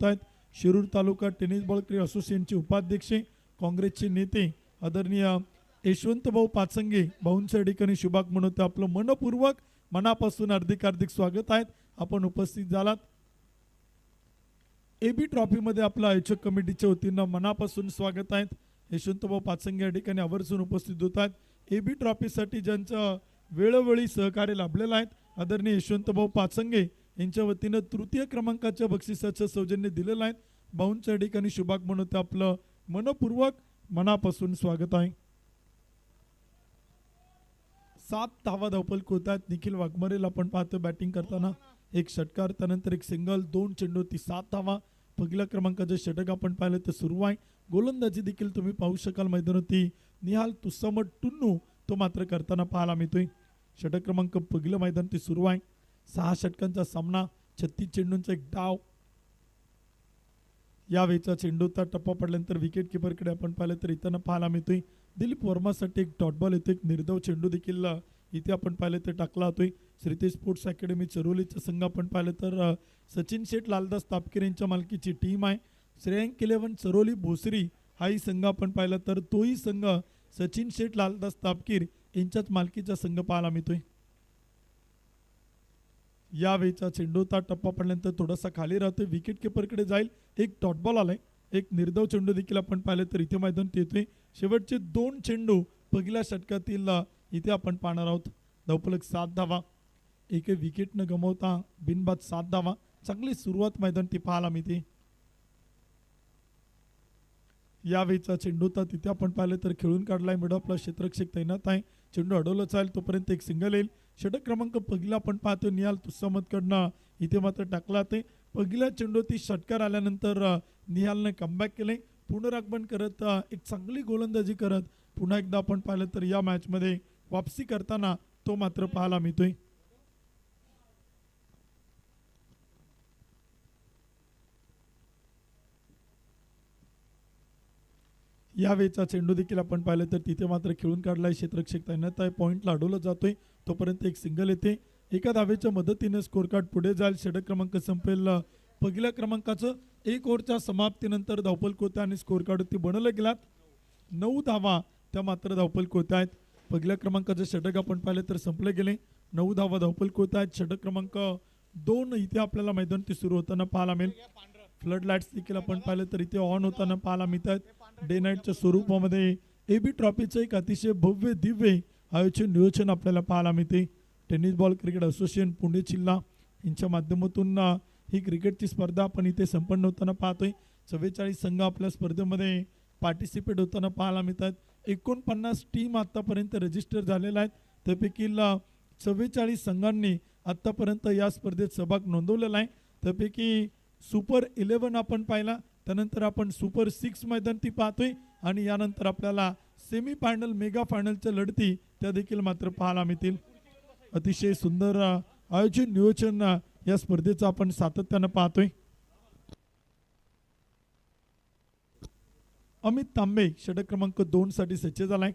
आहेत शिरूर तालुका tennis ball cricket असोसिएशनचे उपाध्यक्ष काँग्रेसचे नेते आदरणीय यशवंतभाऊ पाचंगे भाऊंच्या ठिकाणी शुभाग म्हणून आपलं मनपूर्वक मनापासून हार्दिक स्वागत आहेत. आपण उपस्थित झालात. एबी ट्रॉफी मध्ये आपलं आयोजक कमिटीच्या वतीनं मनापासून स्वागत आहेत. यशवंतभाऊ पाचंगे या ठिकाणी आवर्जून उपस्थित होत आहेत. एबी ट्रॉफीसाठी ज्यांचं वेळोवेळी सहकार्य लाभलेलं आहे आदरणीय यशवंतभाऊ पाचंगे यांच्या वतीनं तृतीय क्रमांकाच्या बक्षिसाचं सौजन्य दिलेलं आहे. भाऊंच्या ठिकाणी शुभाग म्हणून आपलं मनपूर्वक मनापासून स्वागत आहे. 7 धावा धावपल कोतात. निखिल वाघमारेला आपण पाहतो बॅटिंग करताना एक षटकार त्यानंतर एक सिंगल 2 चेंडूवरती 7 धावा. पहिल्या क्रमांकाचे षटक आपण पाहिलं तर सुरू आहे. गोलंदाजी देखील तुम्ही पाहू शकाल मैदानावरती निहाल तुस्समट टुन्नू तो मात्र करताना पाहायला मिळतोय. षटक क्रमांक पहिलं मैदान ते सुरू आहे. 6 षटकांचा सामना 36 चेंडूंचा एक डाव. यावेळीचा चेंडूचा टप्पा पडल्यानंतर विकेट किपरकडे आपण पाहिलं तर इथं पाहायला मिळतोय दिलीप वर्मासाठी एक डॉट बॉल येतो. एक निर्धाव चेंडू देखील इथे आपण पाहिलं तर टाकला होतोय. श्रीतेज स्पोर्ट्स अकॅडमी चरोलीचा संघ आपण पाहिलं तर सचिन शेठ लालदास तापकीर यांच्या मालकीची टीम आहे. श्रेयांक 11 चरोली भोसरी हाही संघ आपण पाहिला तर तोही संघ सचिन शेठ लालदास तापकीर यांच्याच मालकीचा संघ पाहायला मिळतोय. यावेळीचा चेंडूचा टप्पा पडल्यानंतर थोडासा खाली राहतोय. विकेट किपरकडे जाईल. एक डॉट बॉल आलाय. एक निर्धाव चेंडू देखील आपण पाहिलं तर इथे मैदान येतोय. शेवटचे 2 चेंडू पहिल्या षटकातील इथे आपण पाहणार आहोत. धावफलक 7 धावा. एक विकेट न गमावता बिनबाद 7 धावा. चांगली सुरुवात मैदान ती पाहायला मिळते. यावेळीचा चेंडूचा तिथे आपण पाहिलं तर खेळून काढलाय. मिडो आपला क्षेत्ररक्षक तैनात आहे. चेंडू अडवला चालेल तोपर्यंत एक सिंगल येईल. षटक क्रमांक पहिला आपण पाहतो निहाल तुस्समतकडनं इथे मात्र टाकला ते पहिल्या चेंडूती षटकार आल्यानंतर निहालने कमबॅक केले. पुनरागमन करत एक चांगली गोलंदाजी करत पुन्हा एकदा आपण पाहिलं तर या मॅच मध्ये वापसी करताना तो मात्र पाहायला मिळतोय. यावेळीचा चेंडू देखील आपण पाहिलं तर तिथे मात्र खेळून काढलाय. क्षेत्ररक्षक तैनात आहे. पॉईंटला अडवलं जातोय तोपर्यंत एक सिंगल येते. एका धावेच्या मदतीने स्कोर कार्ड पुढे जाईल. षटक क्रमांक संपेल. पहिल्या क्रमांकाचं 1 ओव्हरच्या समाप्तीनंतर धावपल कोत्या आणि स्कोर कार्ड बनवलं गेलात. 9 धावा त्या मात्र धावपल कोत्या आहेत. पहिल्या क्रमांकाचं षटक आपण पाहिलं तर संपले गेले. 9 धावा धावपल कोत्या आहेत. षटक क्रमांक 2 इथे आपल्याला मैदान ते सुरू होताना पाहायला मिळेल. फ्लड लाईट्स देखील आपण पाहिलं तर इथे ऑन होताना पाहायला मिळत आहेत. डे नाईटच्या स्वरूपामध्ये एबी ट्रॉफीचं एक अतिशय भव्य दिव्य आयोजन नियोजन आपल्याला पाहायला मिळते. Tennis ball cricket association Pune जिल्हा यांच्या माध्यमातून ही क्रिकेटची स्पर्धा आपण इथे संपन्न होताना पाहतोय. 44 संघ आपल्या स्पर्धेमध्ये पार्टिसिपेट होताना पाहायला मिळतात. 49 टीम आतापर्यंत रजिस्टर झालेल्या आहेत. त्यापैकी 44 संघांनी आतापर्यंत या स्पर्धेत सहभाग नोंदवलेला आहे. त्यापैकी सुपर 11 आपण पाहिला. त्यानंतर आपण सुपर 6 मैदान ती पाहतोय आणि यानंतर आपल्याला सेमी फायनल मेगा फायनलच्या लढती त्या देखील मात्र पाहायला मिळतील. अतिशय सुंदर आयोजन नियोजन या स्पर्धेचं आपण सातत्यानं पाहतोय. अमित तांबे षटक क्रमांक 2 साठी सज्ज झालाय.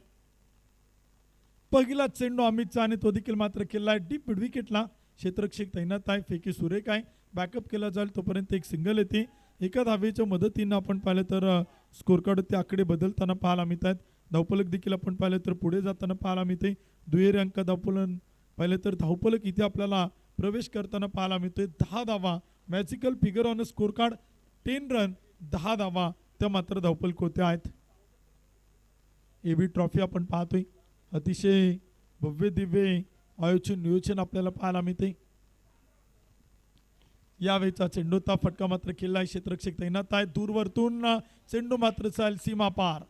पहिला चेंडू अमितचा आणि तो देखील मात्र केलाय डीप मिड विकेटला. क्षेत्ररक्षक तैनात आहे. फेकी सुरेख आहे. बॅकअप केला जाईल तोपर्यंत एक सिंगल येते. एका धावेच्या मदतीनं आपण पाहिलं तर स्कोर कार्ड ते आकडे बदलताना पाहायला मिळत आहेत. धावफलक देखील आपण पाहिलं तर पुढे जाताना पाहायला मिळते. दुहेरी अंक धावफलक पाहिलं तर धावफलक इथे आपल्याला प्रवेश करताना पाहायला मिळतोय. 10 धावा magical figure on score card 10 run 10 धावा त्या मात्र धावफलक होत्या आहेत. एबी ट्रॉफी आपण पाहतोय. अतिशय भव्य दिव्य आयोजन नियोजन आपल्याला पाहायला मिळते. यावेळीचा चेंडूचा फटका मात्र खेळलाय. क्षेत्ररक्षक तैनात आहे. दूरवरतून चेंडू मात्र चाल सीमा पार.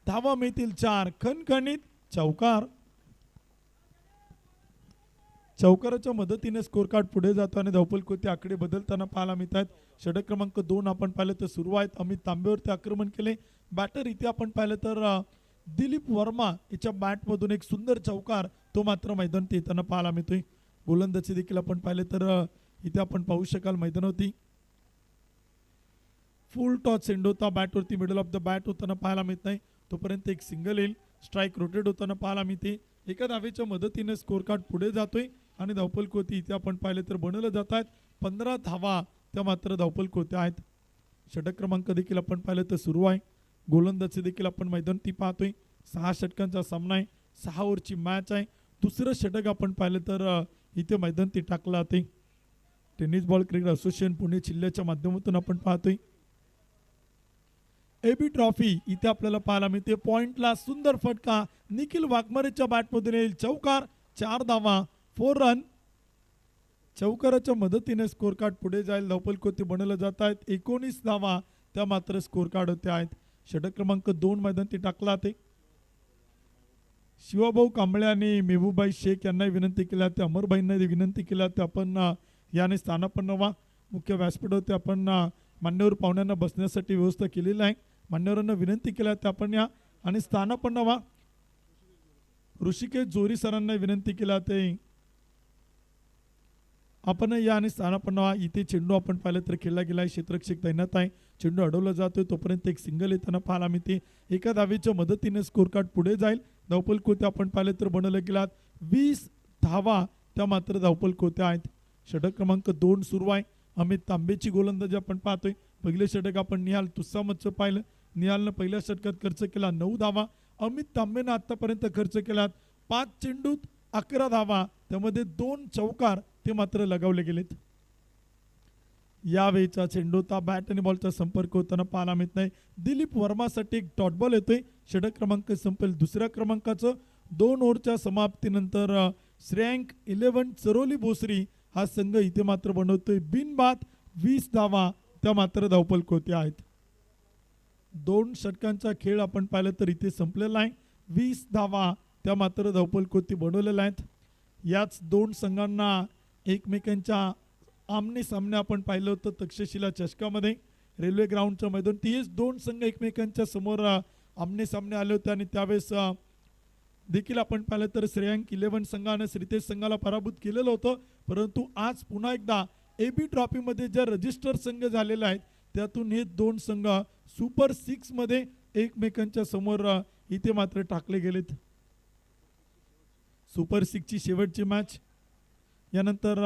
धावा मिळतील 4. खणखणीत चौकार. चौकाराच्या मदतीने स्कोर कार्ड पुढे जातो आणि धावपल कोते आकडे बदलताना पाहायला मिळत आहेत. षटक क्रमांक 2 आपण पाहिलं तर सुरू आहेत. अमित तांबेवरती आक्रमण केले. बॅटर इथे आपण पाहिलं तर दिलीप वर्मा याच्या बॅटमधून एक सुंदर चौकार तो मात्र मैदानात येताना पाहायला मिळतोय. गोलंदाजी देखील आपण पाहिलं तर इथे आपण पाहू शकाल मैदानावरती फुल टॉस चेंडू होता. बॅटवरती मिडल ऑफ द बॅट होताना पाहायला मिळत नाही. तोपर्यंत एक सिंगल येईल. स्ट्राईक रोटेट होताना पाहायला मिळते. एका धावेच्या मदतीने स्कोर कार्ड पुढे जातोय आणि धावपल कोती इथे आपण पाहिले तर बनवलं जात आहेत. 15 धावा त्या मात्र धावपल कोत्या आहेत. षटक क्रमांक देखील आपण पाहिलं तर सुरू आहे. गोलंदाजी देखील आपण मैदानी पाहतोय. 6 षटकांचा सामना आहे. 6 ओव्हरची मॅच आहे. दुसरं षटक आपण पाहिलं तर इथे मैदानी टाकलं जाते. Tennis ball cricket association Pune जिल्ह्याच्या माध्यमातून आपण पाहतोय. एबी ट्रॉफी इथे आपल्याला पाहायला मिळते. पॉइंटला सुंदर फटका निखिल वाघमारेच्या बॅटमधून येईल. चौकार, 4 धावा, 4 रन. चौकाराच्या मदतीने स्कोर कार्ड पुढे जाईल. धावपल कोते बनवले जात आहेत. 19 धावा त्या मात्र स्कोर कार्ड होते आहेत. षटक क्रमांक 2 मैदानी टाकला आहे. शिवाभाऊ कांबळे आणि मेहबूबाई शेख यांना विनंती केल्या. ते अमरभाईंना विनंती केल्या ते आपण याने स्थानापन्न व्हा. मुख्य व्यासपीठावरती आपण मान्यवर पाहुण्यांना बसण्यासाठी व्यवस्था केलेली आहे. मान्यवरांना विनंती केल्या ते आपण या आणि स्थानापन्न व्हा. ऋषिकेश जोरी सरांना विनंती केला ते आपण या आणि स्थानापन्न व्हा. इथे चेंडू आपण पाहिलं तर खेळला गेला आहे. क्षेत्ररक्षक तैनात आहे. चेंडू अडवला जातोय तोपर्यंत एक सिंगल येताना पाहायला मिळते. एका धावेच्या मदतीने स्कोर कार्ड पुढे जाईल. धावपल कोते आपण पाहिले तर बनवले गेलात. 20 धावा त्या मात्र धावपल कोते आहेत. षटक क्रमांक 2 सुरू आहे. अमित तांबेची गोलंदाजी आपण पाहतोय. पहिले षटक आपण निहाल तुस्सामतचं पाहिलं. निहालनं पहिल्या षटकात खर्च केला 9 धावा. अमित तांबेनं आतापर्यंत खर्च केलात 5 चेंडूत 11 धावा. त्यामध्ये 2 चौकार ते मात्र लगावले गेलेत. यावेळीचा चेंडूचा बॅट आणि बॉलचा संपर्क होताना पाहायला मिळत नाही. दिलीप वर्मासाठी एक डॉट बॉल येतोय. षटक क्रमांक संपेल. दुसऱ्या क्रमांकाचं 2 ओव्हरच्या समाप्तीनंतर श्रेयांक 11 चरोली भोसरी हा संघ इथे मात्र बनवतोय बिनबाद. 20 धावा त्या मात्र धावपल कोते आहेत. 2 षटकांचा खेळ आपण पाहिलं तर इथे संपलेला आहे. 20 धावा त्या मात्र धावपल कोते बनवलेल्या आहेत. याच 2 संघांना एकमेकांच्या आमने सामने आपण पाहिलं होतं तक्षशिला चषकामध्ये रेल्वे ग्राउंडच्या मैदान. तेच 2 संघ एकमेकांच्या समोर आमने सामने आले होते आणि त्यावेळेस देखील आपण पाहिलं तर श्रेयांक 11 संघानं श्रीतेज संघाला पराभूत केलेलं होतं. परंतु आज पुन्हा एकदा एबी ट्रॉफीमध्ये ज्या रजिस्टर संघ झालेले आहेत त्यातून हे 2 संघ सुपर 6 मध्ये एकमेकांच्या समोर इथे मात्र टाकले गेलेत. सुपर 6 ची शेवटची मॅच. यानंतर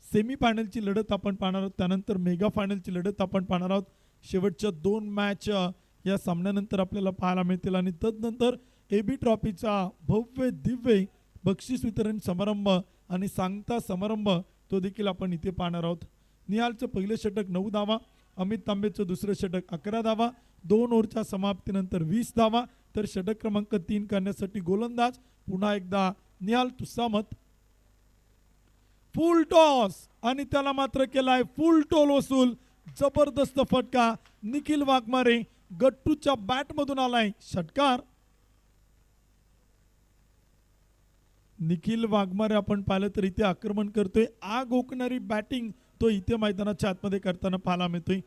सेमी फायनलची लढत आपण पाहणार आहोत. त्यानंतर मेगा फायनलची लढत आपण पाहणार आहोत. शेवटच्या 2 मॅच या सामन्यानंतर आपल्याला पाहायला मिळतील आणि तदनंतर एबी ट्रॉफीचा भव्य दिव्य बक्षीस वितरण समारंभ आणि सांगता समारंभ तो देखील आपण इथे पाहणार आहोत. निहालचं पहिलं षटक 9 धावा. अमित तांबेचं दुसरं षटक 11 धावा. 2 ओव्हरच्या समाप्तीनंतर 20 धावा. तर षटक क्रमांक 3 करण्यासाठी गोलंदाज पुन्हा एकदा निहाल तुस्सामत. फुल टॉस आणि त्याला मात्र केलाय फुल टोल वसूल. जबरदस्त फटका निखिल वाघमारे गट्टूच्या बॅटमधून आलाय. षटकार. निखिल वाघमारे आपण पाहिलं तर इथे आक्रमण करतोय. आग ओकणारी बॅटिंग तो इथे मैदानाच्या आतमध्ये करताना पाहायला मिळतोय.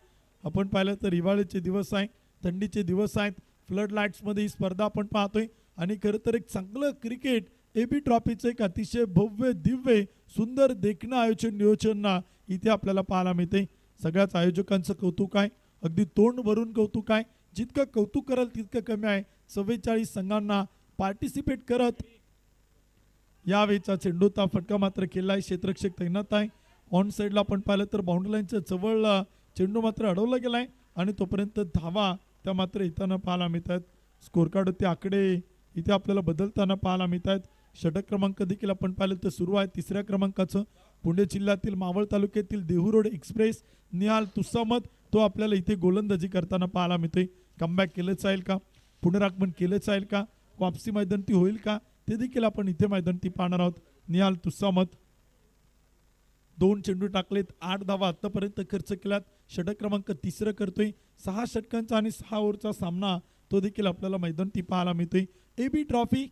आपण पाहिलं तर हिवाळ्याचे दिवस आहे, थंडीचे दिवस आहेत. फ्लड लाईट्समध्ये ही स्पर्धा आपण पाहतोय आणि खरं तर एक चांगलं क्रिकेट एबी ट्रॉफीचं एक अतिशय भव्य दिव्य सुंदर देखणं आयोजन नियोजन इथे आपल्याला पाहायला मिळते. सगळ्याच आयोजकांचं कौतुक आहे. अगदी तोंड भरून कौतुक आहे. जितकं कौतुक कराल तितकं कमी आहे. 44 संघांना पार्टिसिपेट करत यावेळीचा चेंडूचा फटका मात्र केलाय. क्षेत्ररक्षक तैनात आहे. ऑन साईडला आपण पाहिलं तर बाउंड्री लाईनच्या जवळ चेंडू मात्र अडवला गेलाय आणि तोपर्यंत धावा त्या मात्र येताना पाहायला मिळतात. स्कोर कार्ड ते आकडे इथे आपल्याला बदलताना पाहायला मिळतात. षटक क्रमांक देखील आपण पाहिलं तर सुरू आहे. 3ऱ्या क्रमांकाचं पुणे जिल्ह्यातील मावळ तालुक्यातील देहू रोड एक्सप्रेस निहाल तुस्सामत तो आपल्याला इथे गोलंदाजी करताना पाहायला मिळतोय. कमबॅक केलंच जाईल का, पुनरागमन केलंच जाईल का, वापसी मैदानी होईल का, ते देखील आपण इथे मैदानी पाहणार आहोत. निहाल तुस्सामत 2 चेंडू टाकलेत. 8 धावा आतापर्यंत खर्च केल्यात. षटक क्रमांक 3 करतोय. 6 षटकांचा आणि 6 ओव्हरचा सामना तो देखील आपल्याला मैदानी पाहायला मिळतोय. एबी ट्रॉफी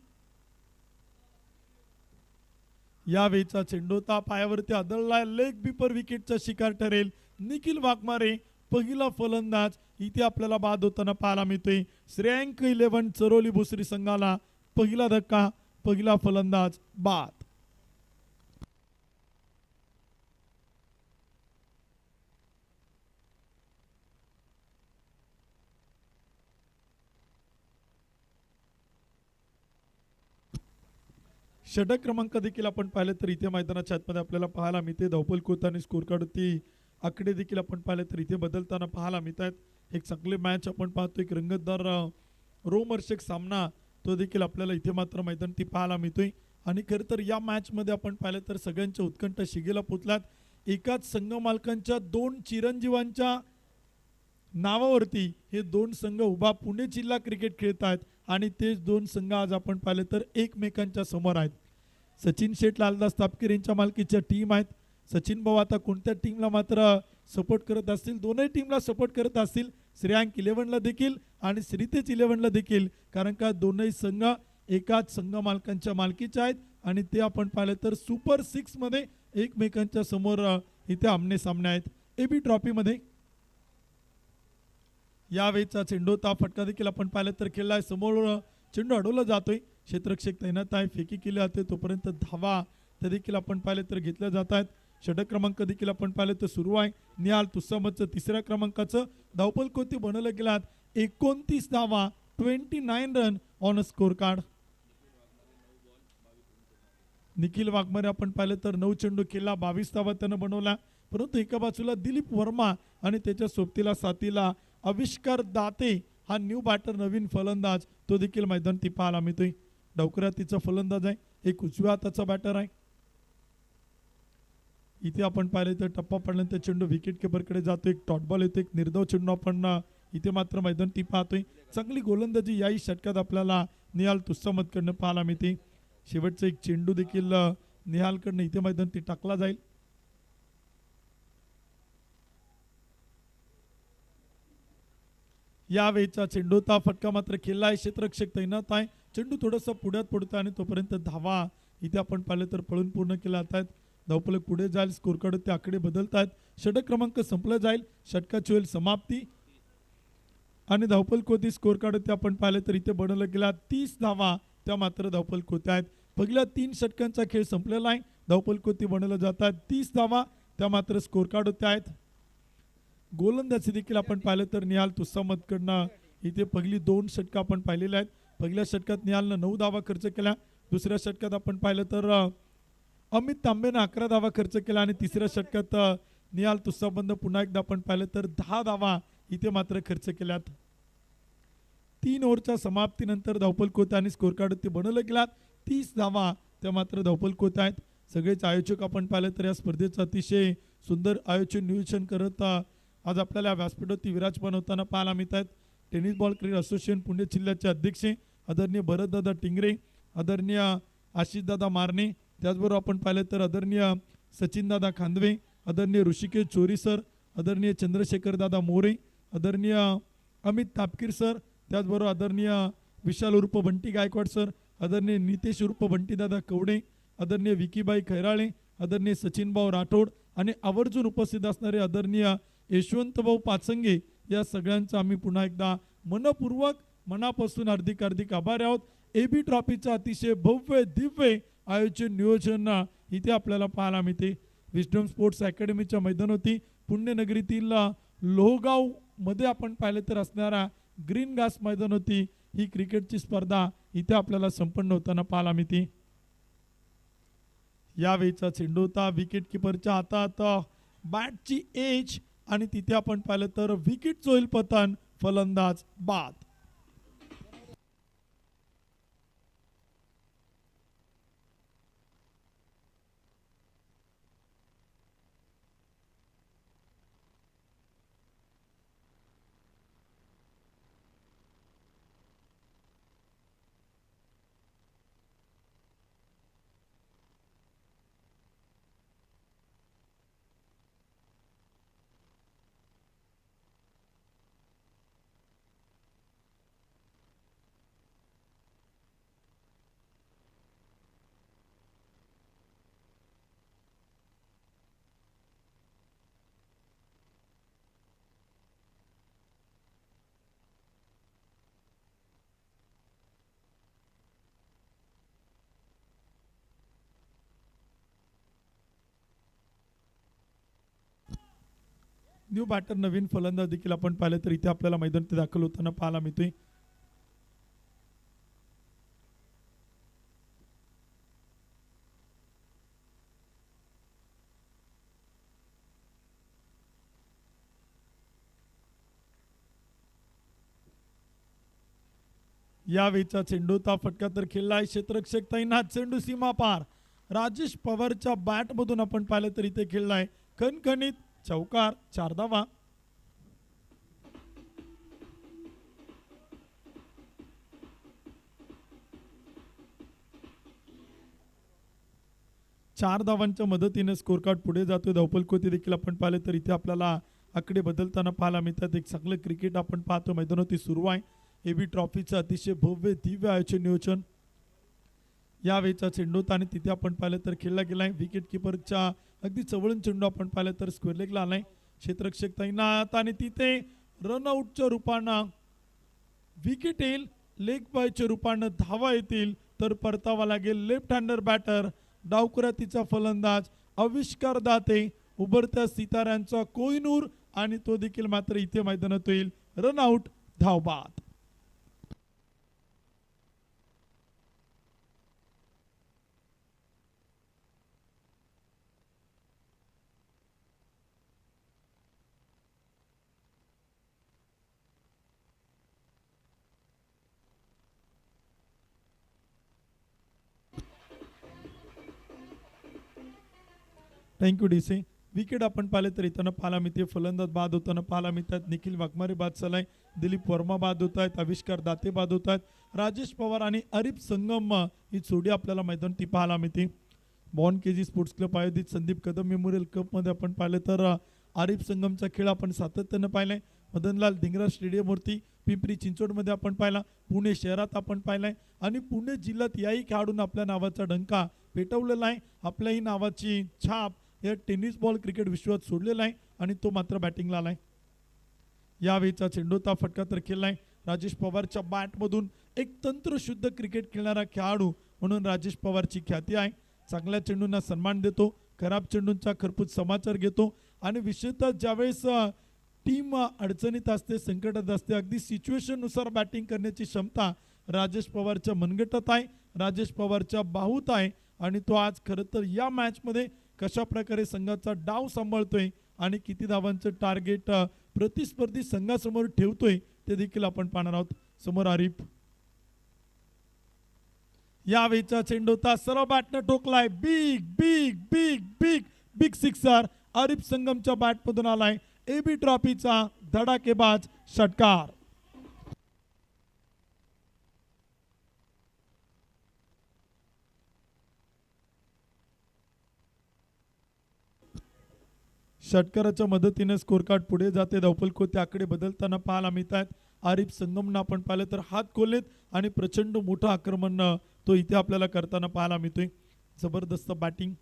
यावेळीचा चेंडूचा पायावरती आदळलाय. लेग बिपर विकेटचा शिकार ठरेल. निखिल वाघमारे पहिला फलंदाज इथे आपल्याला बाद होताना पाहायला मिळतोय. श्रेयांक 11 चरोली भोसरी संघाला पहिला धक्का, पहिला फलंदाज बाद. षटक क्रमांक देखील आपण पाहिलं तर इथे मैदानाच्या आतमध्ये आपल्याला पाहायला मिळते. धावपल कोत आणि स्कोर कार्ड ती आकडे देखील आपण पाहिले तर इथे बदलताना पाहायला मिळत आहेत. एक चांगली मॅच आपण पाहतो, एक रंगतदार रोमहर्षक सामना तो देखील आपल्याला इथे मात्र मैदानी पाहायला मिळतोय. आणि खरं तर या मॅचमध्ये आपण पाहिलं तर सगळ्यांच्या उत्कंठ शिगेला पोचलात. एकाच संघ मालकांच्या दोन चिरंजीवांच्या नावावरती हे दोन संघ उभा पुणे जिल्हा क्रिकेट खेळत आहेत आणि तेच दोन संघ आज आपण पाहिले तर एकमेकांच्या समोर आहेत. सचिन शेठ लालदास तापकीर यांच्या मालकीच्या टीम आहेत. सचिन भाऊ आता कोणत्या टीमला मात्र सपोर्ट करत असतील, दोनही टीमला सपोर्ट करत असतील, श्रेयांक 11ला देखील आणि श्रीतेज 11ला देखील, कारण का दोनही संघ एकाच संघ मालकांच्या मालकीचे आहेत आणि ते आपण पाहिलं तर सुपर 6 मध्ये एकमेकांच्या समोर इथे आमने सामने आहेत. एबी ट्रॉफीमध्ये यावेळेचा चेंडूचा फटका देखील आपण पाहिलं तर खेळलाय. समोर चेंडू अडवला जातोय, क्षेत्ररक्षक तैनात आहे, फेकी केली जाते, तोपर्यंत धावा ते देखील आपण पाहिले तर घेतल्या जात आहेत. षटक क्रमांक देखील आपण पाहिलं तर सुरू आहे. निहाल तुस्सामतचं तिसऱ्या क्रमांकाचं धावपल कोती बनवलं गेलात. 29 धावा, 29 run on a score card. Nikhil Waghmare आपण पाहिलं तर 9 चेंडू खेळला, 22 धावा त्यानं बनवला. परंतु एका बाजूला दिलीप वर्मा आणि त्याच्या सोबतीला साथीला आविष्कार दाते हा न्यू बॅटर नवीन फलंदाज तो देखील मैदानी पाहायला मिळतोय. डवकरातीचा फलंदाज आहे, एक उजव्या हाताचा बॅटर आहे. इथे आपण पाहिले तर टप्पा पडल्यानंतर चेंडू विकेट किपरकडे जातो, एक डॉट बॉल येतो, एक निर्धाव चेंडू आपण इथे मात्र मैदानी पाहतोय. चांगली गोलंदाजी याही षटकात आपल्याला निहाल तुस्सामतकडनं पाहायला मिळते. शेवटचा एक चेंडू देखील निहालकडनं इथे मैदानी टाकला जाईल. यावेळेचा चेंडूचा फटका मात्र खेळला आहे, क्षेत्ररक्षक तैनात आहे. चेंडू थोडासा पुढ्यात पडतो आणि तोपर्यंत धावा इथे आपण पाहिलं तर पळून पूर्ण केला जातात. धावफलक पुढे जाईल, स्कोर कार्ड ते आकडे बदलतात. षटक क्रमांक संपला जाईल, षटकाची होईल समाप्ती आणि धावफलक होती स्कोर कार्ड ते आपण पाहिलं तर इथे बनवलं गेला. 30 धावा त्या मात्र धावफलक होत्या आहेत. पहिल्या 3 षटकांचा खेळ संपलेला आहे, धावफलक होती बनवलं जातात. 30 धावा त्या मात्र स्कोर कार्ड होत्या आहेत. गोलंदाजी देखील आपण पाहिलं तर निहाल तुस्सामतकडनं इथे पहिली 2 षटकं आपण पाहिलेली आहेत. पहिल्या षटकात निहालनं 9 धावा खर्च केल्या, दुसऱ्या षटकात आपण पाहिलं तर अमित तांबेनं 11 धावा खर्च केला आणि तिसऱ्या षटकात निहाल तुस्सामतनं पुन्हा एकदा आपण पाहिलं तर 10 धावा इथे मात्र खर्च केल्यात. 3 ओव्हरच्या समाप्तीनंतर धावफलक होत्या आणि स्कोर कार्ड ते बनवलं गेलात. 30 धावा त्या मात्र धावफलक होत आहेत. सगळेच आयोजक आपण पाहिलं तर या स्पर्धेचं अतिशय सुंदर आयोजन नियोजन करत आज आपल्याला व्यासपीठावरती विराजमान होताना पाहायला मिळत आहेत. Tennis ball cricket association Pune जिल्ह्याचे अध्यक्ष आदरणीय भरतदादा टिंगरे, आदरणीय आशिषदादा मारणे, त्याचबरोबर आपण पाहिलं तर आदरणीय सचिनदादा खांदवे, आदरणीय ऋषिकेश चोरी सर, आदरणीय चंद्रशेखर दादा मोरे, आदरणीय अमित तापकीर सर, त्याचबरोबर आदरणीय विशाल उर्फ बंटी गायकवाड सर, आदरणीय नितेश उर्फ बंटीदादा कवडे, आदरणीय विकीबाई खैराळे, आदरणीय सचिनभाऊ राठोड आणि आवर्जून उपस्थित असणारे आदरणीय यशवंतभाऊ पाचंगे, या सगळ्यांचा आम्ही पुन्हा एकदा मनपूर्वक मनापासून हार्दिक आभार आहोत. एबी ट्रॉफीचं अतिशय भव्य दिव्य आयोजन नियोजन इथे आपल्याला पाहायला मिळते. विस्डम स्पोर्ट्स अकॅडमीच्या मैदानावरती पुण्यनगरीतील लोहगाव मध्ये आपण पाहिलं तर असणारा ग्रीन घास मैदानावरती ही क्रिकेटची स्पर्धा इथे आपल्याला संपन्न होताना पाहायला मिळते. यावेळीचा चेंडू होता विकेट किपरच्या हातात, बॅटची एज आणि तिथे आपण पाहिलं तर विकेट होईल पतन, फलंदाज बाद. न्यू बॅटर नवीन फलंदाज देखील आपण पाहिलं तर इथे आपल्याला मैदानात दाखल होताना पाहायला मिळतोय. यावेळीचा चेंडूचा फटका तर खेळलाय क्षेत्ररक्षक तैनात, चेंडू सीमा पार. राजेश पवारच्या बॅटमधून आपण पाहिलं तर इथे खेळलाय खणखणीत चौकार, 4 धावा. 4 धावांच्या मदतीने स्कोर कार्ड पुढे जातोय. धावपलकोती देखील आपण पाहिले तर इथे आपल्याला आकडे बदलताना पाहायला मिळतात. एक चांगलं क्रिकेट आपण पाहतो मैदानावरती सुरू आहे. एबी ट्रॉफीचं अतिशय भव्य दिव्य आयोजन नियोजन. यावेळीचा चेंडू आणि तिथे आपण पाहिलं तर खेळला गेलाय. विकेट किपरच्या अगदी चवळून चेंडू आपण पाहिलं तर स्क्वेअर लेगला आलाय. क्षेत्ररक्षक तैनात आणि तिथे रनआउटच्या रूपानं विकेट येईल, लेग बायच्या रूपानं धावा येतील तर परतावा लागेल. लेफ्ट हँडर बॅटर, डावकुरातीचा फलंदाज, आविष्कार दाते, उभरत्या सिताऱ्यांचा कोहिनूर आणि तो देखील मात्र इथे मैदानात येईल. रनआउट, धावबाद. Thank you DC. विकेट आपण पाहिले तर इथं पाहायला मिळते. फलंदाज बाद होताना पाहायला मिळतात. निखिल वाघमारे बाद झालाय. दिलीप वर्मा बाद होत आहेत. आविष्कार दाते बाद होत आहेत. राजेश पवार आणि अरिफ संगम ही जोडी आपल्याला मैदान ती पाहायला मिळते. बॉन केजी स्पोर्ट्स क्लब आयोजित संदीप कदम मेमोरियल कपमध्ये आपण पाहिलं तर आरिफ संगमचा खेळ आपण सातत्यानं पाहिलाय. मदनलाल धिंगरा स्टेडियमवरती पिंपरी चिंचवडमध्ये आपण पाहिला. पुणे शहरात आपण पाहिलाय आणि पुणे जिल्ह्यात याही खेळाडून आपल्या नावाचा डंका पेटवलेला आहे. आपल्याही नावाची छाप या टेनिस बॉल क्रिकेट विश्वात सोडलेला आहे आणि तो मात्र बॅटिंगला आलाय. यावेळीचा चेंडूचा फटका तर खेळलाय राजेश पवारच्या बॅटमधून. एक तंत्रशुद्ध क्रिकेट खेळणारा खेळाडू म्हणून राजेश पवारची ख्याती आहे. चांगल्या चेंडूंना सन्मान देतो, खराब चेंडूंचा खरपूस समाचार घेतो आणि विशेषतः ज्यावेळेस टीम अडचणीत असते, संकटात असते, अगदी सिच्युएशननुसार बॅटिंग करण्याची क्षमता राजेश पवारच्या मनगटात आहे, राजेश पवारच्या बाहूत आहे आणि तो आज खरं तर या मॅचमध्ये कशा प्रकारे संघाचा डाव सांभाळतोय आणि किती धावांचं टार्गेट प्रतिस्पर्धी संघासमोर ठेवतोय ते देखील आपण पाहणार आहोत. समोर आरिफ. यावेळीचा चेंडू सरळ बॅटनं ठोकलाय. Big big big big big sixer Arif संगमच्या बॅटमधून आलाय. एबी ट्रॉफीचा धडाकेबाज षटकार. षटकाराच्या मदतीने स्कोर कार्ड पुढे जाते. धावपलकोते आकडे बदलताना पाहायला मिळतात. आरिफ संगमनं आपण पाहिलं तर हात खोललेत आणि प्रचंड मोठं आक्रमण तो इथे आपल्याला करताना पाहायला मिळतोय. जबरदस्त बॅटिंग.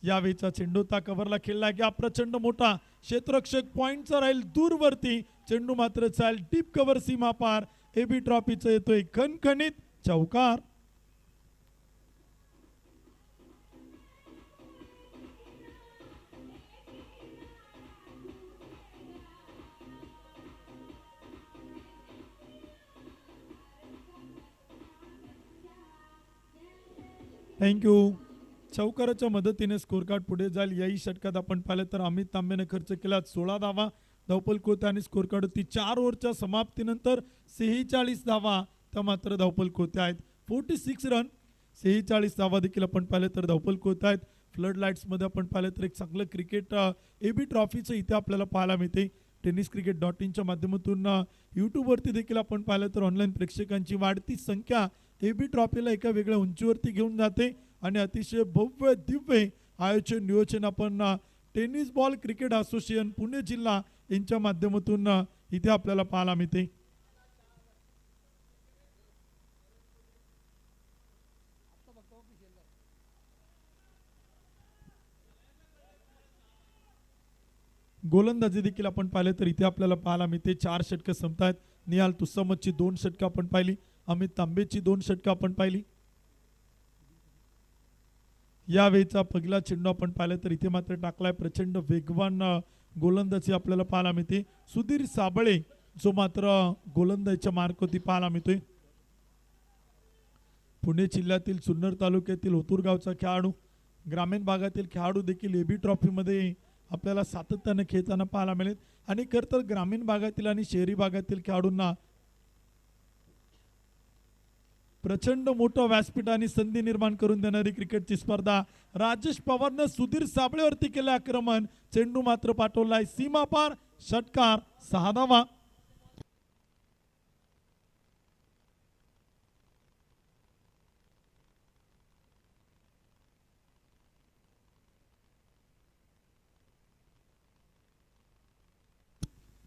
यावेळीचा चेंडू कव्हरला खेळला गया प्रचंड मोठा. क्षेत्ररक्षक पॉइंटचा राहील दूरवरती. चेंडू मात्र चाल डीप कव्हर सीमा पार. एबी ट्रॉफीचा येतोय खणखणीत चौकार. थँक्यू. चौकाराच्या मदतीने स्कोर कार्ड पुढे जाईल. याही षटकात आपण पाहिलं तर अमित तांबेने खर्च केला 16 धावा. धावपल कोते आणि स्कोर कार्ड होती 4 ओव्हरच्या समाप्तीनंतर 46 धावा त्या मात्र धावपल कोते आहेत. 46 रन 46 धावा देखील आपण पाहिलं तर धावपल कोते आहेत. फ्लड लाईट्समध्ये आपण पाहिलं तर एक चांगलं क्रिकेट एबी ट्रॉफीचं इथे आपल्याला पाहायला मिळते. tenniscricket.in माध्यमातून यूट्यूबवरती देखील आपण पाहिलं तर ऑनलाईन प्रेक्षकांची वाढती संख्या एबी ट्रॉफीला एका वेगळ्या उंचीवरती घेऊन जाते आणि अतिशय भव्य दिव्य आयोजन नियोजन आपण tennis ball cricket association Pune जिल्हा यांच्या माध्यमातून इथे आपल्याला पाहायला मिळते. गोलंदाजी देखील आपण पाहिले तर इथे आपल्याला पाहायला मिळते. 4 षटकं संपतायत. निहाल तुस्सामतची 2 षटकं आपण पाहिली. अमित तांबेची 2 षटकं आपण पाहिली. यावेळीचा पहिला चेंडू आपण पाहिलं तर इथे मात्र टाकलाय प्रचंड वेगवान गोलंदाजी आपल्याला पाहायला मिळते. सुधीर साबळे जो मात्र गोलंदाजीच्या मार्कवरती पाहायला मिळतोय. पुणे जिल्ह्यातील जुन्नर तालुक्यातील ओतूर गावचा खेळाडू, ग्रामीण भागातील खेळाडू देखील एबी ट्रॉफीमध्ये आपल्याला सातत्याने खेळताना पाहायला मिळेल आणि खरं तर ग्रामीण भागातील आणि शहरी भागातील खेळाडूंना प्रचंड मोठं व्यासपीठ आणि संधी निर्माण करून देणारी क्रिकेटची स्पर्धा. राजेश पवारनं सुधीर साबळेवरती केलं आक्रमण, चेंडू मात्र पाठवलाय सीमा पार, षटकार 6 धावा.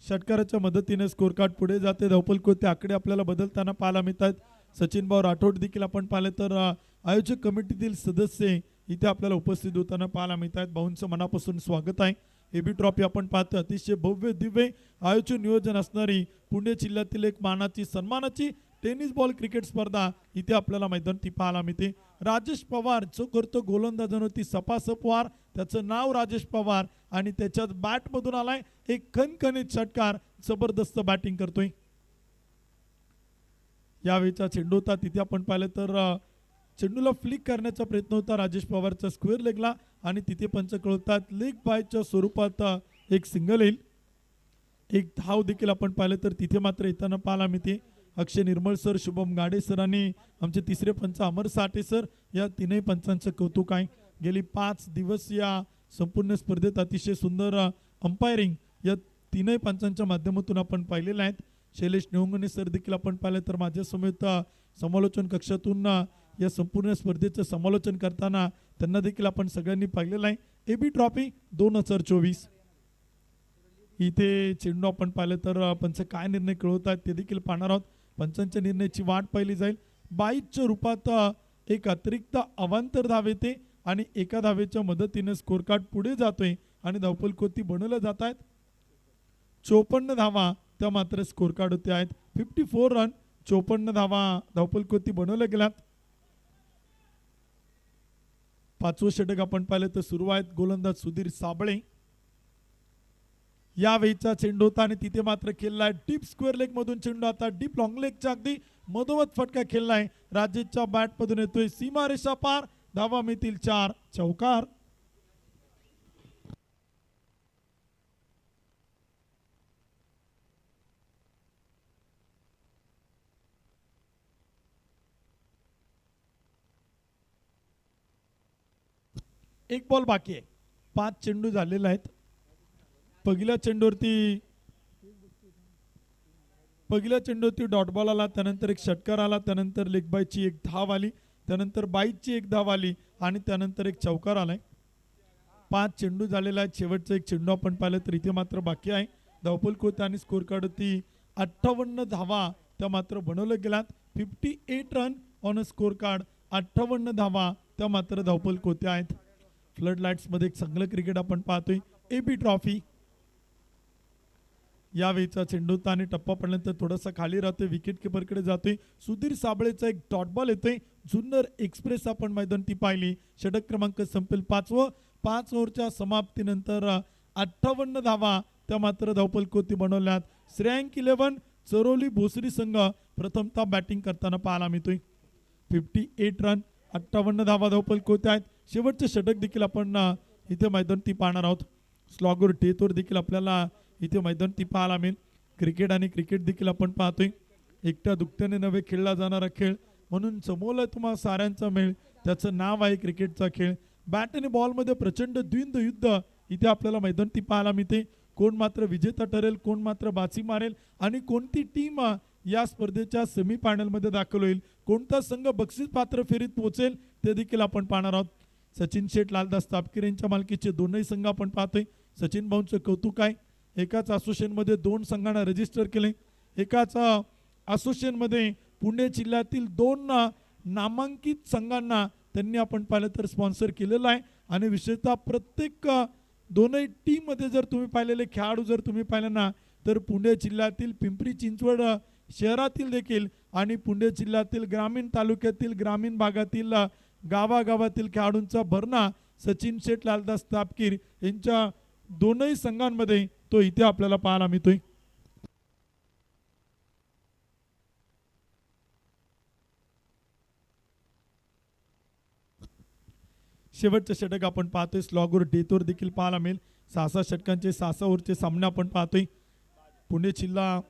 षटकाराच्या मदतीने स्कोर कार्ड पुढे जाते. धावपल कोते आकडे आपल्याला बदलताना पाहायला मिळतात. सचिन भाऊ राठोड देखील आपण पाहिले तर आयोजक कमिटीतील सदस्य इथे आपल्याला उपस्थित होताना पाहायला मिळतात. भाऊंचं मनापासून स्वागत आहे. एबी ट्रॉफी आपण पाहतो, अतिशय भव्य दिव्य आयोजन नियोजन असणारी पुणे जिल्ह्यातील एक मानाची सन्मानाची टेनिस बॉल क्रिकेट स्पर्धा इथे आपल्याला मैदानी पाहायला मिळते. राजेश पवार जो करतो गोलंदाजांवरती सपासप वार, त्याचं नाव राजेश पवार आणि त्याच्यात बॅट मधून आलाय एक खणखणीत षटकार, जबरदस्त बॅटिंग करतोय. यावेळीचा चेंडू होता तिथे आपण पाहिलं तर चेंडूला फ्लिक करण्याचा प्रयत्न होता राजेश पवारचा स्क्वेअर लेगला आणि तिथे पंच कळवतात लेग बायच्या स्वरूपात एक सिंगल येईल. एक धाव देखील आपण पाहिलं तर तिथे मात्र येताना पाहायला मिळते. अक्षय निर्मळ सर, शुभम गाडे सर आणि आमचे तिसरे पंच अमर साठे सर, या तीनही पंचांचं कौतुक आहे. गेली 5 दिवस या संपूर्ण स्पर्धेत अतिशय सुंदर अंपायरिंग या तीनही पंचांच्या माध्यमातून आपण पाहिलेलं आहेत. शैलेश नेवंगणे सर देखील आपण पाहिलं तर माझ्यासमोर समालोचन कक्षातून या संपूर्ण स्पर्धेचं समालोचन करताना त्यांना देखील आपण सगळ्यांनी पाहिलेलं आहे. एबी ट्रॉफी 2024 इथे चेंडू आपण पाहिलं तर पंच काय निर्णय कळवतात ते देखील पाहणार आहोत. पंचांच्या निर्णयाची वाट पाहिली जाईल. 22च्या रूपात एक अतिरिक्त अवांतर धाव येते आणि एका धावेच्या मदतीने स्कोर कार्ड पुढे जातोय आणि धावपल कोती बनवल्या जात आहेत. 54 धावा त्या मात्र स्कोर कार्ड होते आहेत. 54 रन, 54 धावा धावपल कोती बनवल्या गेल्यात. 5वं षटक आपण पाहिलं तर सुरू आहेत. गोलंदाज सुधीर साबळे. यावेळीचा चेंडू होता आणि तिथे मात्र खेळलाय डीप स्क्वेअर लेग मधून चेंडू, आता डीप लॉंग लेगच्या अगदी मधोमध फटका खेळलाय. राजेशच्या बॅट मधून येतोय सीमारेषा पार, धावा मिळतील 4, चौकार. एक बॉल बाकी आहे. 5 चेंडू झालेले आहेत. पहिल्या चेंडूवरती डॉट बॉल आला, त्यानंतर एक षटकार आला, त्यानंतर लेग बायची एक धाव आली, त्यानंतर बाईची एक धाव आली आणि त्यानंतर एक चौकार आलाय. 5 चेंडू झालेला आहे. शेवटचा एक चेंडू आपण पाहिलं तर इथे मात्र बाकी आहे. धावपल कोते आणि स्कोर कार्ड होती 58 धावा त्या मात्र बनवल्या गेल्यात. 58 run on a score card, 58 धावा त्या मात्र धावपल कोते आहेत. फ्लड लाईट्स मध्ये एक चांगलं क्रिकेट आपण पाहतोय. एबी ट्रॉफी यावेळीचा चेंडू आणि टप्पा पडल्यानंतर थोडासा खाली राहतोय, विकेट किपरकडे जातोय. सुधीर साबळेचा एक डॉट बॉल येतोय. जुन्नर एक्सप्रेस आपण मैदानी पाहिली. षटक क्रमांक संपेल 5वं. 5 ओव्हरच्या समाप्तीनंतर 58 धावा त्या मात्र धावपल कोती बनवल्यात. श्रेयांक 11 चरोली भोसरी संघ प्रथमतः बॅटिंग करताना पाहायला मिळतोय. 58 रन, 58 धावा धावपल कोते आहेत. शेवटचे षटक देखील आपण इथे मैदानी पाहणार आहोत. स्लॉगर डेथवर देखील आपल्याला इथे मैदानी पाहायला मिळेल. क्रिकेट आणि क्रिकेट देखील आपण पाहतोय. एकट्या दुकट्याने नव्हे खेळला जाणारा खेळ, म्हणून समोर तुम्हाला साऱ्यांचा मेळ, त्याचं नाव आहे क्रिकेटचा खेळ. बॅट आणि बॉलमध्ये प्रचंड द्विंद युद्ध इथे आपल्याला मैदानी पाहायला मिळते. कोण मात्र विजेता ठरेल, कोण मात्र बाजी मारेल आणि कोणती टीम या स्पर्धेच्या सेमीफायनलमध्ये दाखल होईल, कोणता संघ बक्षीस पात्र फेरीत पोहोचेल ते देखील आपण पाहणार आहोत. सचिन शेठ, लालदास तापकीर यांच्या मालकीचे दोनही संघ आपण पाहतोय. सचिन भाऊंचं कौतुक आहे. एकाच असोसिएशनमध्ये 2 संघांना रजिस्टर केले. एकाच असोसिएशनमध्ये पुणे जिल्ह्यातील 2 नामांकित संघांना त्यांनी आपण पाहिलं तर स्पॉन्सर केलेलं आहे. आणि विशेषतः प्रत्येक दोनही टीम मध्ये जर तुम्ही पाहिलेले खेळाडू जर तुम्ही पाहिले ना, तर पुणे जिल्ह्यातील पिंपरी चिंचवड शहरातील देखील आणि पुणे जिल्ह्यातील ग्रामीण तालुक्यातील ग्रामीण भागातील गावागावातील खेळाडूंचा भरणा सचिन शेठ, लालदास तापकीर यांच्या दोनही संघांमध्ये तो इथे आपल्याला पाहायला मिळतोय. शेवटचे षटक आपण पाहतोय. स्लॉगर डेथवर देखील पाहायला मिळेल. 6 षटकांचे 6 ओव्हरचे सामने आपण पाहतोय. पुणे जिल्हा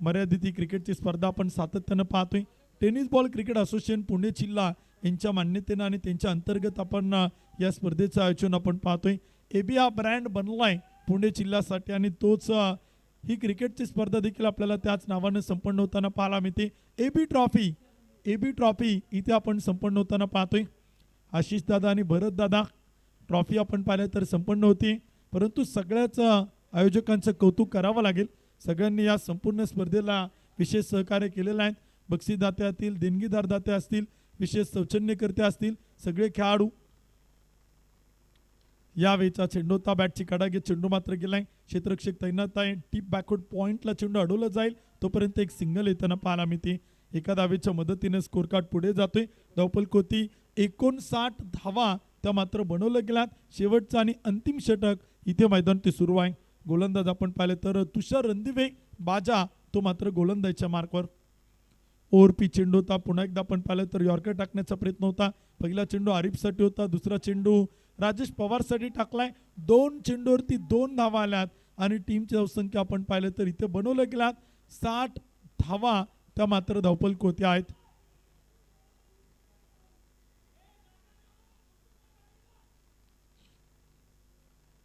मर्यादित क्रिकेटची स्पर्धा आपण सातत्यानं पाहतोय. Tennis ball cricket association Pune जिल्हा यांच्या मान्यतेनं आणि त्यांच्या अंतर्गत आपण या स्पर्धेचं आयोजन आपण पाहतोय. एबी हा ब्रँड बनलाय पुणे जिल्ह्यासाठी आणि तोच ही क्रिकेटची स्पर्धा देखील आपल्याला त्याच नावानं संपन्न होताना पाहायला मिळते. एबी ट्रॉफी इथे आपण संपन्न होताना पाहतोय. आशिष दादा आणि भरत दादा ट्रॉफी आपण पाहिलं तर संपन्न होती, परंतु सगळ्याच आयोजकांचं कौतुक करावं लागेल. सगळ्यांनी या संपूर्ण स्पर्धेला विशेष सहकार्य केलेलं आहे. बक्षीसदाते असतील, देणगीदार दाते असतील, विशेष सौजन्यकर्ते असतील, सगळे खेळाडू. यावेळीचा चेंडूता बॅटची कडा घेत चेंडू मात्र गेलाय. क्षेत्ररक्षक तैनात आहे. टीप बॅकवर्ड पॉइंटला चेंडू अडवला जाईल तोपर्यंत एक सिंगल येताना पाहायला मिळते. एका धावेच्या मदतीने स्कोर कार्ड पुढे जातोय. धावफलकोती 59 धावा त्या मात्र बनवलं गेल्यात. शेवटचा आणि अंतिम षटक इथे मैदान ते सुरू आहे. गोलंदाज आपण पाहिले तर तुषार रणदिवे बाजा तो मात्र गोलंदाजच्या मार्कवर. ओव्हरपी चेंडू होता. पुन्हा एकदा आपण पाहिलं तर यॉर्कर टाकण्याचा प्रयत्न होता. पहिला चेंडू आरिफसाठी होता, दुसरा चेंडू राजेश पवारसाठी टाकलाय. 2 चेंडूवरती 2 धावा आल्यात आणि टीमची धावसंख्या आपण पाहिलं तर इथे बनवलं गेलात 60 धावा त्या मात्र धावफलक होत्या आहेत.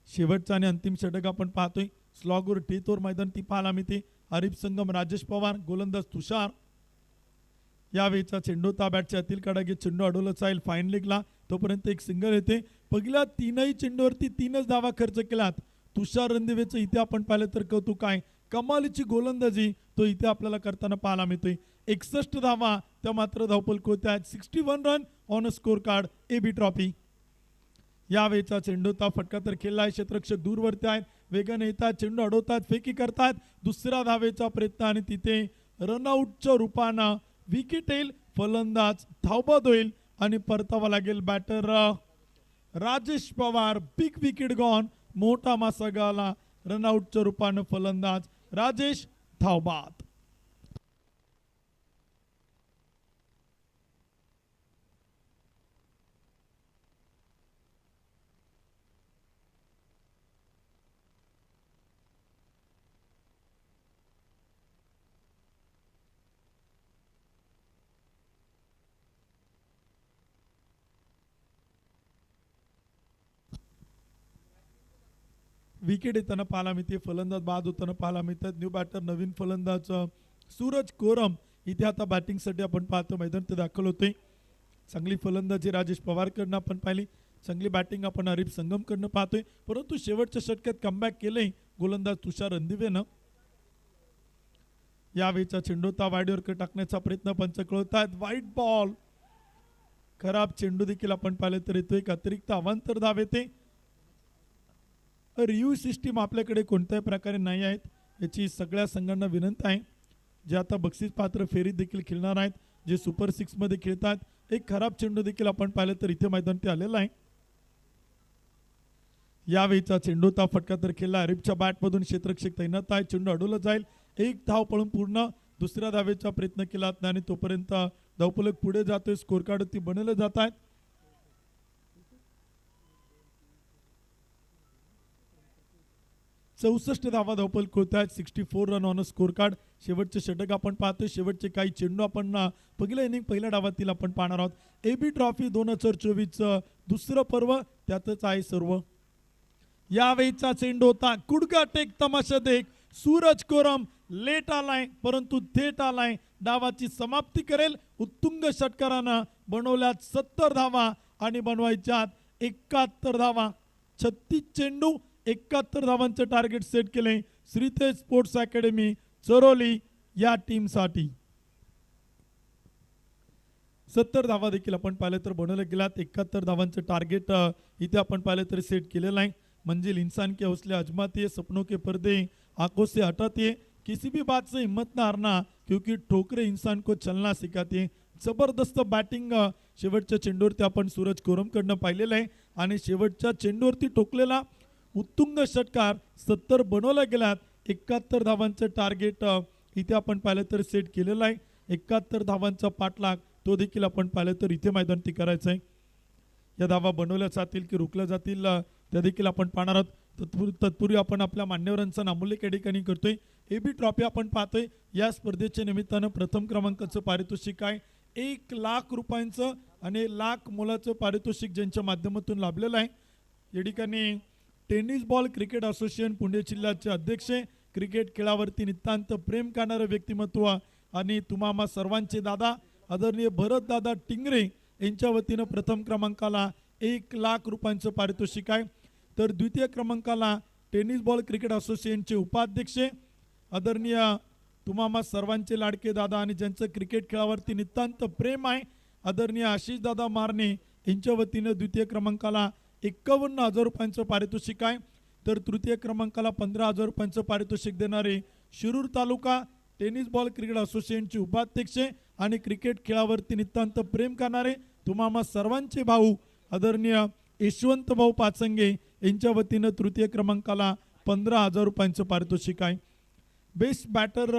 शेवटचा आणि अंतिम षटक आपण पाहतोय. स्लॉगवर टेतोर मैदान ती पाहायला मिळते. आरिफ संगम, राजेश पवार, गोलंदाज तुषार. यावेळीचा चेंडू बॅटच्या अतील कडा घेत चेंडू अडवलं जाईल फाईन लेगला तोपर्यंत एक सिंगल येते. पहिल्या 3ही चेंडूवरती 3च धावा खर्च केलात. तुषार रणदिवेचं इथे आपण पाहिलं तर कौतुक आहे. कमालीची गोलंदाजी तो इथे आपल्याला करताना पाहायला मिळतोय. 61 धावा त्या मात्र धावफलक होत्या. 61 run on a score card AB trophy. यावेळीचा चेंडू फटका तर खेळलाय. क्षेत्ररक्षक दूरवरती आहेत, वेगाने येतात, चेंडू अडवतात, फेकी करतात. दुसऱ्या धावेचा प्रयत्न आणि तिथे रनआउटच्या रूपानं विकेट येईल. फलंदाज धावबाद होईल आणि परतावा लागेल batter Rajesh Pawar. Big wicket gone, मोठा मासा गाला. रनआउटच्या रूपानं फलंदाज राजेश धावबाद. विकेट येताना पाहायला मिळते. फलंदाज बाद होताना पाहायला मिळतात. न्यू बॅटर नवीन फलंदाज सूरज कोरम इथे आता बॅटिंगसाठी आपण पाहतो मैदान ते दाखल होते. चांगली फलंदाजी राजेश पवारकडनं आपण पाहिली. चांगली बॅटिंग आपण आरिफ संगमकडनं पाहतोय. परंतु शेवटच्या षटकात कमबॅक केलंय गोलंदाज तुषार रणदिवेनं. यावेळीचा चेंडू वाईडवर टाकण्याचा प्रयत्न पंच कळवतात. वाईट बॉल, खराब चेंडू देखील आपण पाहिले तर येतो. एक अतिरिक्त अवांतर धाव येते. रिव्ह्यू सिस्टीम आपल्याकडे कोणत्याही प्रकारे नाही आहेत, याची सगळ्या संघांना विनंती आहे. जे आता बक्षीस पात्र फेरीत देखील खेळणार आहेत, जे सुपर 6 मध्ये खेळतात. एक खराब चेंडू देखील आपण पाहिलं तर इथे मैदान ते आलेला आहे. यावेळीचा चेंडू फटका तर खेळला. आरिफच्या बॅटमधून क्षेत्ररक्षक तैनात आहे. चेंडू अडवला जाईल. एक धाव पळून पूर्ण. दुसऱ्या धावेचा प्रयत्न केला आणि तोपर्यंत धावफलक पुढे जातोय. स्कोर कार्ड ती बनवले जात आहेत. चौसष्ट धावा धावफलक होत आहेत. 64 run on a score card. शेवटचे षटक आपण पाहतोय. शेवटचे काही चेंडू आपण पहिल्या इनिंग पहिल्या डावातील आपण पाहणार आहोत. एबी ट्रॉफी 2024 दुसरं पर्व त्यातच आहे सर्व. यावेळीचा चेंडू होता. कुडका टेक तमाशा देख. सूरज कोरम लेट आलाय परंतु थेट आलाय. डावाची समाप्ती करेल. उत्तुंग षटकारानं बनवल्यात 70 धावा आणि बनवायच्यात 71 धावा. 36 चेंडू 71 धावांचं टार्गेट सेट केले श्रीतेज स्पोर्ट्स अकॅडमी चरोली या टीमसाठी. 70 धावा देखील आपण पाहिलं तर बनवलं गेलात. 71 धावांचं टार्गेट इथे आपण पाहिलं तर सेट केलेलं आहे. मंजिल इंसान के हौसले अजमाती है, सपनों के पर्दे आंखों से हटाती है, किसी भी बात से हिम्मत ना हारना क्योंकि ठोकरे इंसान को चलना सिखाती है. जबरदस्त बॅटिंग शेवटच्या चेंडूवरती आपण सूरज कोरमकडनं पाहिलेलं आहे आणि शेवटच्या चेंडूवरती ठोकलेला उत्तुंग षटकार 70 बनवला गेलात. 71 धावांचं टार्गेट इथे आपण पाहिलं तर सेट केलेलं आहे. 71 धावांचा पाठलाग तो देखील आपण पाहिलं तर इथे मैदान ती करायचं आहे. या धावा बनवल्या जातील की रोखल्या जातील त्या देखील आपण पाहणार आहोत. तत्पूर्वी आपण आपल्या मान्यवरांचा नामोल्लेख या ठिकाणी करतोय. एबी ट्रॉफी आपण पाहतोय. या स्पर्धेच्या निमित्तानं प्रथम क्रमांकाचं पारितोषिक आहे 1,00,000 रुपयांचं आणि लाख मोलाचं पारितोषिक ज्यांच्या माध्यमातून लाभलेलं आहे. या ठिकाणी tennis ball cricket association Pune जिल्ह्याचे अध्यक्ष, क्रिकेट खेळावरती नितांत प्रेम करणारं व्यक्तिमत्व आणि तुम्हा सर्वांचे दादा आदरणीय भरत दादा टिंगरे यांच्या वतीनं प्रथम क्रमांकाला 1,00,000 रुपयांचं पारितोषिक आहे. तर द्वितीय क्रमांकाला टेनिस बॉल क्रिकेट असोसिएशनचे उपाध्यक्ष आदरणीय तुम्हा सर्वांचे लाडके दादा आणि ज्यांचं क्रिकेट खेळावरती नितांत प्रेम आहे आदरणीय आशिष दादा मारणे यांच्या वतीनं द्वितीय क्रमांकाला 51,000 रुपयांचं पारितोषिक आहे. तर तृतीय क्रमांकाला 15,000 रुपयांचं पारितोषिक देणारे शिरूर तालुका टेनिस बॉल क्रिकेट असोसिएशनचे उपाध्यक्ष आणि क्रिकेट खेळावरती नितांत प्रेम करणारे तुम्हा सर्वांचे भाऊ आदरणीय यशवंत भाऊ पाचंगे यांच्या वतीनं तृतीय क्रमांकाला 15,000 रुपयांचं पारितोषिक आहे. बेस्ट बॅटर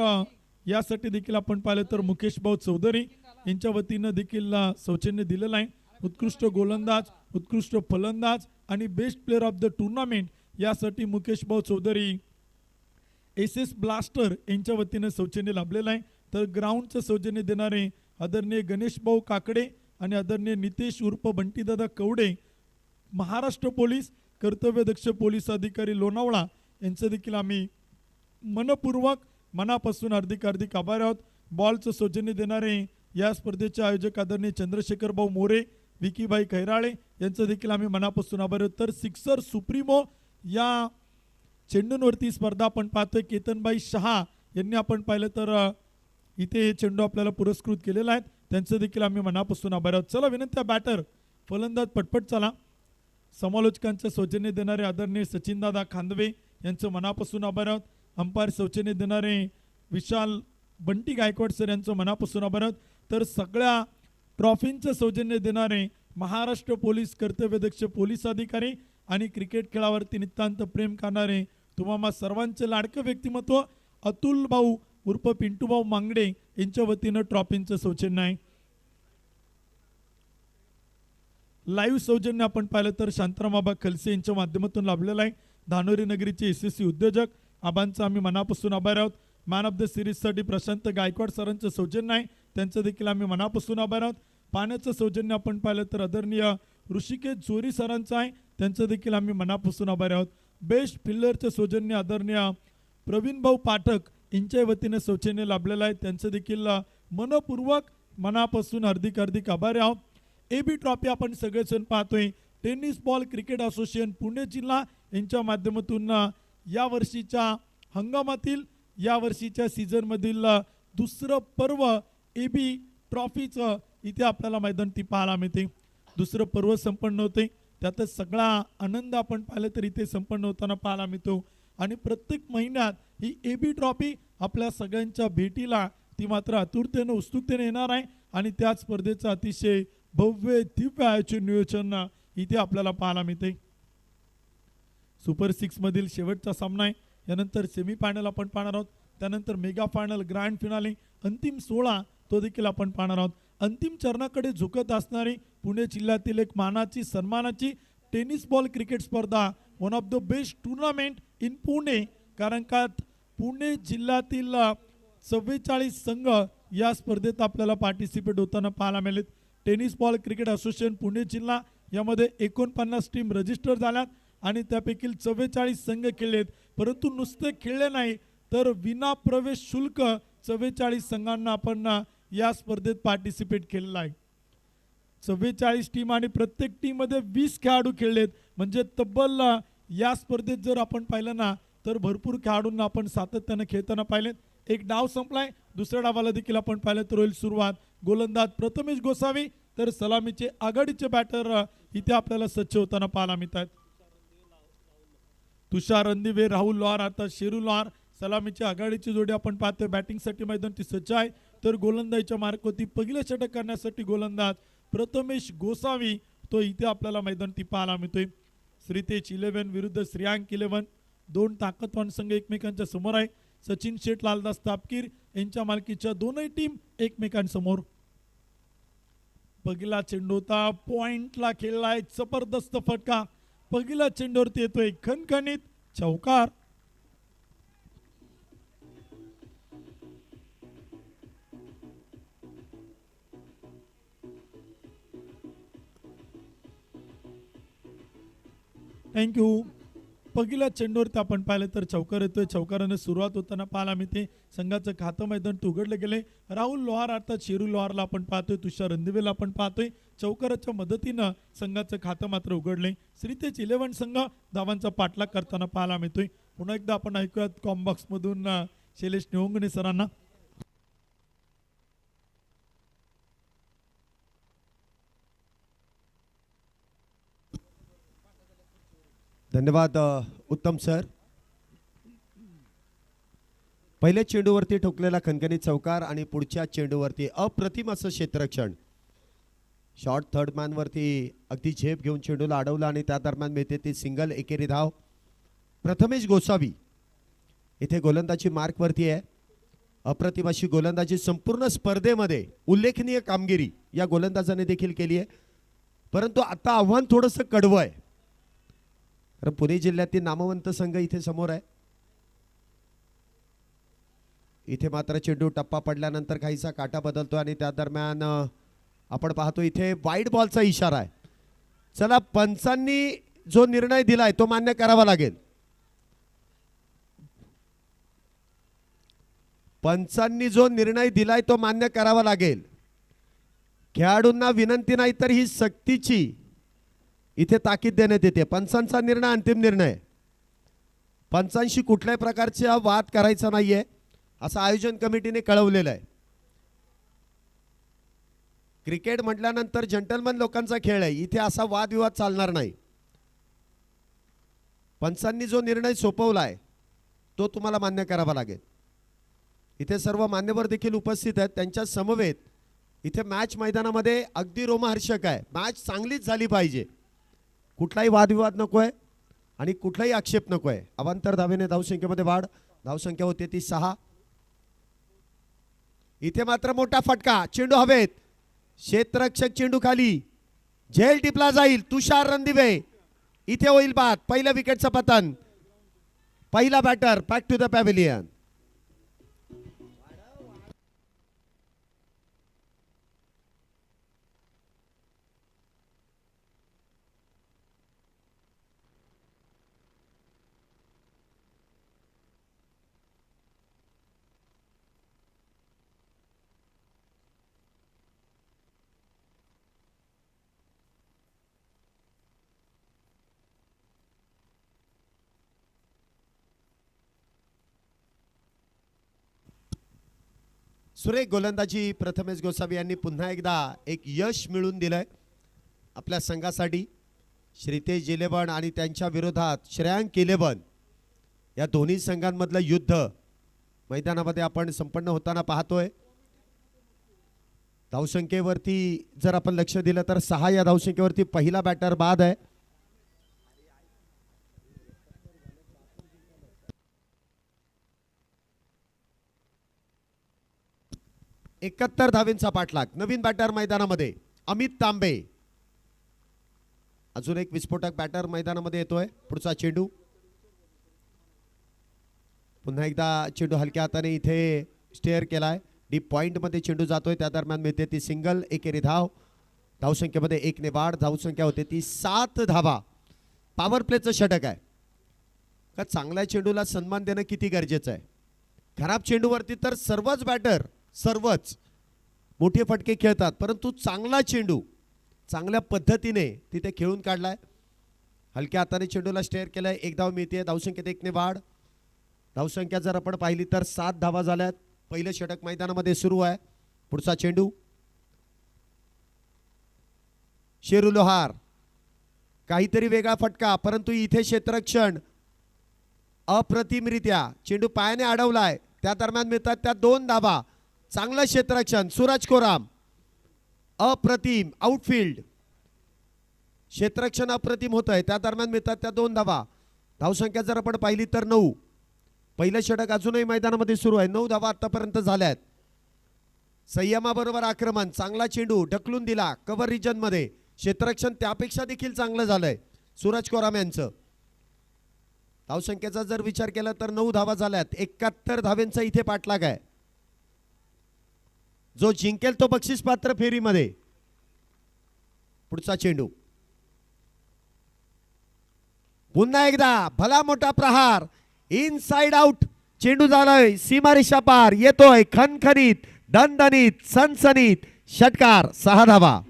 यासाठी देखील आपण पाहिलं तर मुकेश भाऊ चौधरी यांच्या वतीनं देखील सौजन्य दिलेलं आहे. उत्कृष्ट गोलंदाज, उत्कृष्ट फलंदाज आणि best player of the tournament यासाठी मुकेश भाऊ चौधरी एस ब्लास्टर यांच्या वतीनं सौजन्य लाभलेलं आहे. तर ग्राउंडचं सौजन्य देणारे आदरणीय गणेश भाऊ काकडे आणि आदरणीय नितेश उर्फ बंटीदादा कवडे महाराष्ट्र पोलीस कर्तव्यदक्ष पोलीस अधिकारी लोणावळा यांचं देखील आम्ही मनपूर्वक मनापासून हार्दिक आभार आहोत. बॉलचं सौजन्य देणारे या स्पर्धेचे आयोजक आदरणीय चंद्रशेखर भाऊ मोरे, विकीबाई खैराळे यांचं देखील आम्ही मनापासून आभार आहोत. तर सिक्सर सुप्रीमो या चेंडूंवरती स्पर्धा आपण पाहतोय. केतनबाई शहा यांनी आपण पाहिलं तर इथे हे चेंडू आपल्याला पुरस्कृत केलेला आहे, त्यांचं देखील आम्ही मनापासून आभार आहोत. चला विनंती आहे बॅटर फलंदाज पटपट चला. समालोचकांचं सौजन्य देणारे आदरणीय सचिनदादा खांदवे यांचं मनापासून आभार आहोत. अंपायर सौजन्य देणारे विशाल बंटी गायकवाड सर यांचं मनापासून आभार आहोत. तर सगळ्या ट्रॉफींचं सौजन्य देणारे महाराष्ट्र पोलीस कर्तव्यदक्ष पोलीस अधिकारी आणि क्रिकेट खेळावरती नितांत प्रेम करणारे तुम्हा सर्वांचे लाडकं व्यक्तिमत्व अतुल भाऊ उर्फ पिंटू भाऊ मांगडे यांच्या वतीनं ट्रॉफींचं सौजन्य आहे. लाईव्ह सौजन्य आपण पाहिलं तर शांतारामाबा खलसे यांच्या माध्यमातून लाभलेलं आहे. धानोरी नगरीचे यशस्वी उद्योजक आबांचं आम्ही मनापासून आभार आहोत. मॅन ऑफ द सिरीजसाठी प्रशांत गायकवाड सरांचं सौजन्य आहे, त्यांचं देखील आम्ही मनापासून आभार आहोत. पाण्याचं सौजन्य आपण पाहिलं तर आदरणीय ऋषिकेश जोरी सरांचं आहे, त्यांचं देखील आम्ही मनापासून आभार आहोत. बेस्ट फिल्डरचं सौजन्य आदरणीय प्रवीण भाऊ पाठक यांच्या वतीने सौजन्य लाभलेलं आहे, त्यांचं देखील मनपूर्वक मनापासून हार्दिक आभार आहोत. एबी ट्रॉफी आपण सगळेजण पाहतोय. Tennis ball cricket association Pune जिल्हा यांच्या माध्यमातून या वर्षीच्या हंगामातील या वर्षीच्या सीझनमधील दुसरं पर्व एबी ट्रॉफीचं इथे आपल्याला मैदानी पाहायला मिळते. दुसरं पर्व संपन्न होते, त्यातच सगळा आनंद आपण पाहिलं तर इथे संपन्न होताना पाहायला मिळतो. आणि प्रत्येक महिन्यात ही एबी ट्रॉफी आपल्या सगळ्यांच्या भेटीला ती मात्र आतुरतेनं उत्सुकतेने येणार आहे आणि त्या स्पर्धेचं अतिशय भव्य दिव्य आयोजन नियोजन इथे आपल्याला पाहायला मिळते. सुपर 6 मधील शेवटचा सामना आहे, यानंतर सेमीफायनल आपण पाहणार आहोत, त्यानंतर मेगा फायनल, ग्रँड फिनाले, अंतिम 16 तो देखील आपण पाहणार आहोत. अंतिम चरणाकडे झुकत असणारी पुणे जिल्ह्यातील एक मानाची सन्मानाची टेनिस बॉल क्रिकेट स्पर्धा, one of the best tournament in Pune, कारण का पुणे जिल्ह्यातील 44 संघ या स्पर्धेत आपल्याला पार्टिसिपेट होताना पाहायला मिळेल. Tennis ball cricket association Pune जिल्हा यामध्ये 49 टीम रजिस्टर झाल्यात आणि त्यापैकी 44 संघ खेळलेत. परंतु नुसते खेळले नाही तर विना प्रवेश शुल्क 44 संघांना आपण या स्पर्धेत पार्टिसिपेट केलेलं आहे. 44 टीम आणि प्रत्येक टीम मध्ये 20 खेळाडू खेळलेत, म्हणजे तब्बल या स्पर्धेत जर आपण पाहिलं ना तर भरपूर खेळाडूंना आपण सातत्याने खेळताना पाहिलेत. एक डाव संपलाय, दुसऱ्या डावाला देखील आपण पाहिलं तर होईल सुरुवात. गोलंदाज प्रथमेश गोसावी, तर सलामीचे आघाडीचे बॅटर इथे आपल्याला सज्ज होताना पाहायला मिळतात. तुषार रणदिवे, राहुल लोहार, आता शेरू लोहार सलामीची आघाडीची जोडी आपण पाहतोय. बॅटिंगसाठी मैदानी सज्ज आहे, तर गोलंदाजीच्या मार्गावरती पहिलं षटक करण्यासाठी गोलंदाज प्रथमेश गोसावी तो इथे आपल्याला मैदानी पाहायला मिळतोय. श्रीतेज 11 विरुद्ध श्रेयांक 11, दोन ताकदवान संघ एकमेकांच्या समोर आहे. सचिन शेठ, लालदास तापकीर यांच्या मालकीच्या दोनही टीम एकमेकांसमोर. पहिला चेंडू होता, पॉइंटला खेळलाय, जबरदस्त फटका पहिला चेंडूवरती येतोय, खणखणीत चौकार. थँक्यू. पहिल्या चेंडूवरती आपण पाहिलं तर चौकार येतोय. चौकाराने सुरुवात होताना पाहायला मिळते. संघाचं खातं मैदान उघडले गेले. राहुल लोहार अर्थात शेरू लोहारला आपण पाहतोय. तुषार रंदिवेला आपण पाहतोय. चौकाराच्या मदतीनं संघाचं खातं मात्र उघडले. श्रीतेज 11 संघ धावांचा पाठलाग करताना पाहायला मिळतोय. पुन्हा एकदा आपण ऐकूयात कॉम्बॉक्स मधून शैलेश निवंगणे सरांना. धन्यवाद उत्तम सर. पहिल्या चेंडूवरती ठोकलेला खणखणीत चौकार आणि पुढच्या चेंडूवरती अप्रतिम असं क्षेत्ररक्षण. शॉर्ट थर्ड मॅनवरती अगदी झेप घेऊन चेंडूला अडवला आणि त्या दरम्यान मिळते ती सिंगल एकेरी धाव. प्रथमेश गोसावी इथे गोलंदाजी मार्कवरती आहे. अप्रतिम अशी गोलंदाजी संपूर्ण स्पर्धेमध्ये उल्लेखनीय कामगिरी या गोलंदाजाने देखील केली आहे. परंतु आता आव्हान थोडंसं कडवं आहे. कारण पुणे जिल्ह्यातील नामवंत संघ इथे समोर आहे. इथे मात्र चेंडू टप्पा पडल्यानंतर काहीसा काटा बदलतो आणि त्या दरम्यान आपण पाहतो इथे वाईड बॉलचा इशारा आहे. चला, पंचांनी जो निर्णय दिलाय तो मान्य करावा लागेल. पंचांनी जो निर्णय दिलाय तो मान्य करावा लागेल. खेळाडूंना विनंती नाही तर ही सक्तीची इथे ताकीद देण्यात येते. पंचांचा निर्णय अंतिम निर्णय. पंचांशी कुठल्याही प्रकारचा वाद करायचा नाहीये असं आयोजन कमिटीने कळवलेलं आहे. क्रिकेट म्हटल्यानंतर जंटलमन लोकांचा खेळ आहे. इथे असा वादविवाद चालणार नाही. पंचांनी जो निर्णय सोपवलाय तो तुम्हाला मान्य करावा लागेल. इथे सर्व मान्यवर देखील उपस्थित आहेत. त्यांच्या समवेत इथे मॅच मैदानामध्ये अगदी रोमहर्षक आहे. मॅच चांगलीच झाली पाहिजे. कुठलाही वादविवाद नकोय आणि कुठलाही आक्षेप नकोय. अवांतर धावेने धावसंख्येमध्ये वाढ. धावसंख्या होते ती 6. इथे मात्र मोठा फटका. चेंडू हवेत. क्षेत्ररक्षक चेंडू खाली. झेल टिपला जाईल. तुषार रणदिवे इथे होईल बाद. पहिल्या विकेटचं पतन. पहिला batter back to the pavilion. सुरेख गोलंदाजी प्रथमेश गोसावी यांनी पुन्हा एकदा एक यश मिळवून दिलंय आपल्या संघासाठी. श्रीतेज 11 आणि त्यांच्या विरोधात श्रेयांक 11 या दोन्ही संघांमधलं युद्ध मैदानामध्ये आपण संपन्न होताना पाहतोय. धावसंख्येवरती जर आपण लक्ष दिलं तर 6 या धावसंख्येवरती पहिला बॅटर बाद आहे. 71 धावेंचा पाठलाग. नवीन बॅटर मैदानामध्ये अमित तांबे. अजून एक विस्फोटक बॅटर मैदानामध्ये येतोय. पुढचा चेंडू. पुन्हा एकदा चेंडू हलक्या हाताने इथे स्टेअर केलाय. डीप पॉइंट मध्ये चेंडू जातोय. त्या दरम्यान मिळते ती सिंगल एकेरी धाव. धावसंख्येमध्ये 1 ने वाढ. धावसंख्या होते ती 7 धावा. पॉवर प्लेचं षटक आहे. का चांगल्या चेंडूला सन्मान देणं किती गरजेचं आहे. खराब चेंडूवरती तर सर्वच बॅटर सर्वच मोठे फटके खेळतात. परंतु चांगला चेंडू चांगल्या पद्धतीने तिथे खेळून काढलाय. हलक्या हाताने चेंडूला स्टेअर केलाय. 1 धाव मिळते. धावसंख्येत 1 ने वाढ. धावसंख्या जर आपण पाहिली तर 7 धावा झाल्यात. पहिलं षटक मैदानामध्ये सुरू आहे. पुढचा चेंडू. शेरू लोहार. काहीतरी वेगळा फटका. परंतु इथे क्षेत्ररक्षण अप्रतिमरित्या चेंडू पायाने अडवलाय. त्या दरम्यान मिळतात त्या 2 धावा. चांगलं क्षेत्ररक्षण. सूरज कोराम अप्रतिम. आउटफील्ड क्षेत्ररक्षण अप्रतिम होत आहे. त्या दरम्यान मिळतात त्या 2 धावा. धावसंख्या जर आपण पाहिली तर 9. पहिलं षटक अजूनही मैदानामध्ये सुरू आहे. 9 धावा आतापर्यंत झाल्यात. संयमाबरोबर आक्रमण. चांगला चेंडू ढकलून दिला कव्हर रिजन मध्ये. क्षेत्ररक्षण त्यापेक्षा देखील चांगलं झालंय सूरज कोराम यांचं. धावसंख्येचा जर विचार केला तर 9 धावा झाल्यात. 71 धावेंचा इथे पाठलाग आहे. जो जिंकेल तो बक्षीस पात्र फेरीमध्ये. पुढचा चेंडू. पुन्हा एकदा भला मोठा प्रहार इनसाइड आउट चेंडू झालाय सीमारेषा पार येतोय खणखणीत दणदणीत सनसनीत षटकार 6 धावा.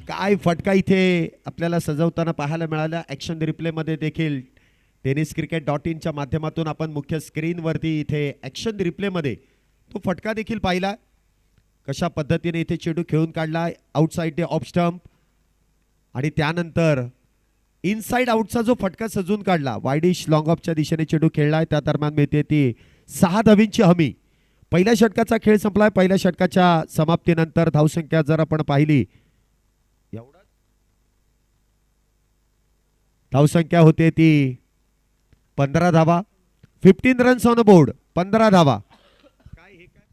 काय फटका इथे आपल्याला सजवताना पाहायला मिळाला. ॲक्शन रिप्लेमध्ये देखील tenniscricket.in माध्यमातून आपण मुख्य स्क्रीनवरती इथे ॲक्शन रिप्लेमध्ये तो फटका देखील पाहिला. कशा पद्धतीने इथे चेंडू खेळून काढला आउटसाइड डे ऑफ स्टंप आणि त्यानंतर इनसाइड आउटचा जो फटका सजून काढला वाईडिश लॉंग ऑफच्या दिशेने चेंडू खेळलाय. त्या दरम्यान मिळते ती 6 धावींची हमी. पहिल्या षटकाचा खेळ संपलाय. पहिल्या षटकाच्या समाप्तीनंतर धावसंख्या जर आपण पाहिली धावसंख्या होते ती 15 धावा. 15 रन्स ऑन बोर्ड 15 धावा. काय हे काय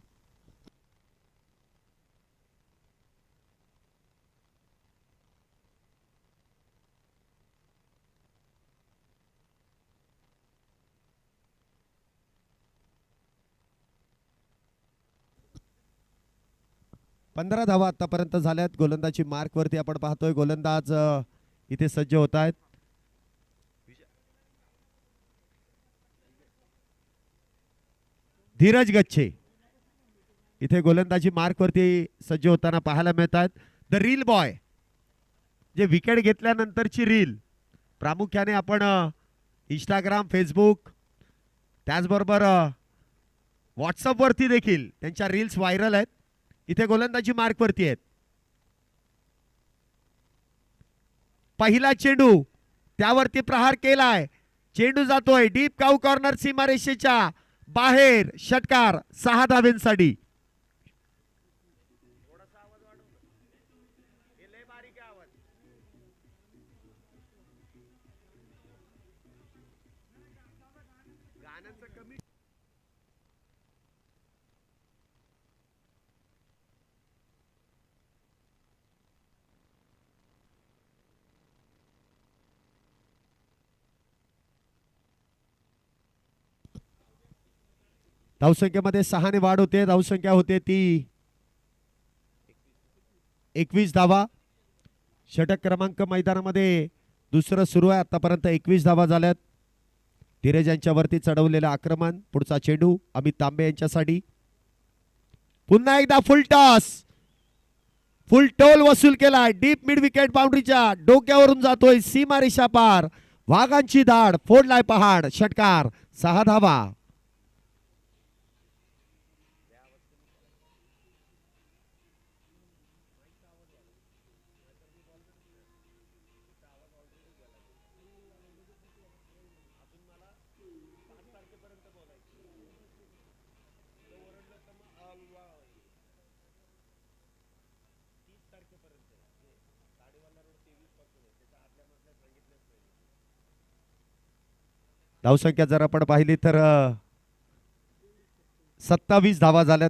15 धावा आतापर्यंत झाल्यात. गोलंदाजी मार्क वरती आपण पाहतोय गोलंदाज इथे सज्ज होत आहेत. धीरज गच्छे इथे गोलंदाजी मार्क वरती सज्ज होताना पाहायला मिळतात. द रील बॉय जे विकेट घेतल्यानंतरची रील प्रामुख्याने आपण इंस्टाग्राम फेसबुक त्याचबरोबर व्हॉट्सअप वरती देखील त्यांच्या रील्स व्हायरल आहेत. इथे गोलंदाजी मार्क वरती आहेत. पहिला चेंडू त्यावरती प्रहार केलाय. चेंडू जातोय डीप काऊ कॉर्नर सीमारेषेच्या बाहेर षटकार 6 धावेंसाठी. धावसंख्येमध्ये 6 ने वाढ होते. धावसंख्या होते ती 21 धावा. षटक क्रमांक मैदानामध्ये दुसरं सुरू आहे. आतापर्यंत 21 धावा झाल्यात. धीरज यांच्यावरती चढवलेलं आक्रमण. पुढचा चेंडू अमित तांबे यांच्यासाठी. पुन्हा एकदा फुल टॉस फुल टोल वसूल केला. डीप मिड विकेट बाउंड्रीच्या डोक्यावरून जातोय सीमारेषा पार. वाघांची धाड फोडलाय पहाड. षटकार 6 धावा. धावसंख्या जर आपण पाहिली तर 27 धावा झाल्यात.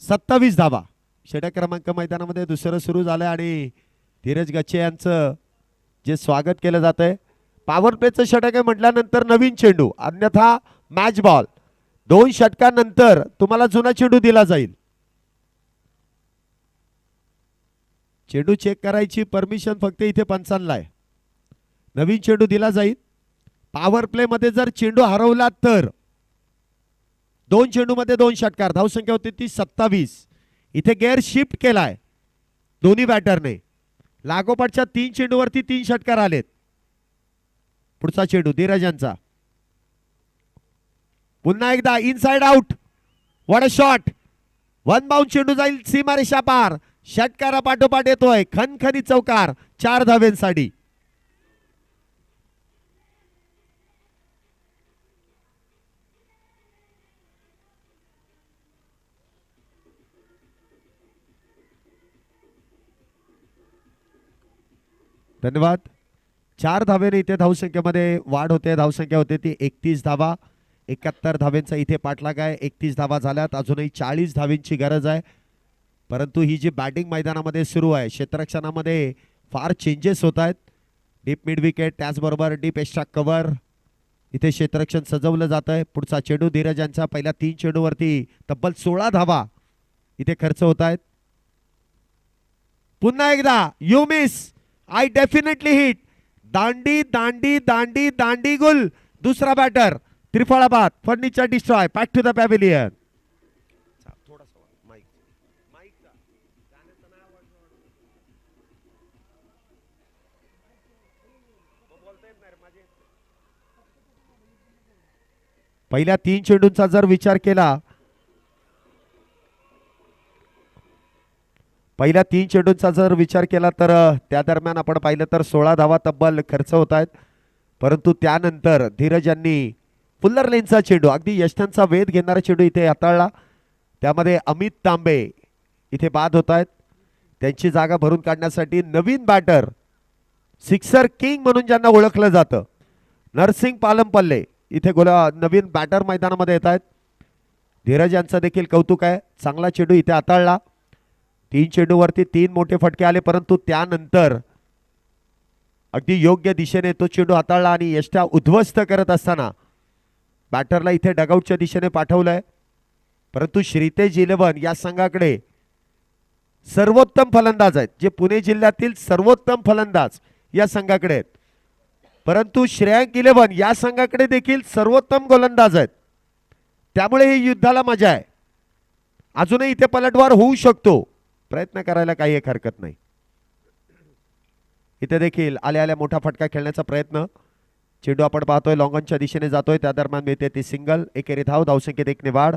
27 धावा. षटक क्रमांक मैदानामध्ये दुसरं सुरू झालंय आणि धीरज गच्छे यांचं जे स्वागत केलं जात आहे. पॉवर प्लेचं षटक आहे म्हटल्यानंतर नवीन चेंडू अन्यथा मॅच बॉल. 2 षटकांनंतर तुम्हाला जुना चेंडू दिला जाईल. चेंडू चेक करायची परमिशन फक्त इथे पंचांना आहे. नवीन चेंडू दिला जाईल. पॉवर प्ले मध्ये जर चेंडू हरवला तर 2 चेंडू मध्ये 2 षटकार. धावसंख्या होती ती 27. इथे गेअर शिफ्ट केलाय दोन्ही बॅटरने. लागोपाठच्या 3 चेंडूवरती 3 षटकार आलेत. पुढचा चेंडू धीरज यांचा. पुन्हा एकदा inside out. What a shot. 1 bound चेंडू जाईल सीमारेषा पार. षटकारा पाठोपाठ येतोय खणखणी चौकार 4 धावेंसाठी. धन्यवाद. 4 धावेने इथे धावसंख्येमध्ये वाढ होते. धावसंख्या होते ती 31 धावा. 71 धावेंचा इथे पाठलाग आहे. 31 धावा झाल्यात. अजूनही 40 धावेंची गरज आहे. परंतु ही जी बॅटिंग मैदानामध्ये सुरू आहे क्षेत्ररक्षणामध्ये फार चेंजेस होत आहेत. डीप मिड विकेट त्याचबरोबर डीप एक्स्ट्रा कव्हर इथे क्षेत्ररक्षण सजवलं जात आहे. पुढचा चेंडू धीरज यांचा पहिल्या 3 चेंडूवरती तब्बल 16 धावा इथे खर्च होत आहेत. पुन्हा एकदा you miss, I definitely hit. दांडी दांडी दांडी दांडी गुल. दुसरा बॅटर त्रिफळाबाद furniture destroy. Back to the pavilion. पहिल्या 3 चेंडूंचा जर विचार केला, पहिल्या 3 चेंडूंचा जर विचार केला तर त्या दरम्यान आपण पाहिलं तर 16 धावा तब्बल खर्च होत आहेत. परंतु त्यानंतर धीरज यांनी फुल्लर लेनचा चेंडू, अगदी यष्टांचा वेध घेणारा चेंडू इथे हाताळला. त्यामध्ये अमित तांबे इथे बाद होत आहेत. त्यांची जागा भरून काढण्यासाठी नवीन बॅटर, सिक्सर किंग म्हणून ज्यांना ओळखलं जातं, नरसिंग पालमपल्ले इथे नवीन बॅटर मैदानामध्ये येत आहेत. धीरज यांचं देखील कौतुक आहे. चांगला चेंडू इथे हाताळला. 3 चेंडूवरती 3 मोठे फटके आले, परंतु त्यानंतर अगदी योग्य दिशेने तो चेंडू हाताळला आणि यष्टा उद्ध्वस्त करत असताना बॅटरला इथे डगआउटच्या दिशेने पाठवलंय. परंतु श्रीतेज 11 या संघाकडे सर्वोत्तम फलंदाज आहेत, जे पुणे जिल्ह्यातील सर्वोत्तम फलंदाज या संघाकडे आहेत. परंतु श्रेयांक 11 या संघाकडे देखील सर्वोत्तम गोलंदाज आहेत. त्यामुळे ही युद्धाला मजा आहे. अजूनही इथे पलटवार होऊ शकतो. प्रयत्न करायला काही एक हरकत नाही. इथे देखील आल्या आल्या मोठा फटका खेळण्याचा प्रयत्न. चेंडू आपण पाहतोय लॉंगॉनच्या दिशेने जातोय. त्या दरम्यान मिळते ती सिंगल. एकेरी धाव. धावसंख्येत 1 ने वाढ.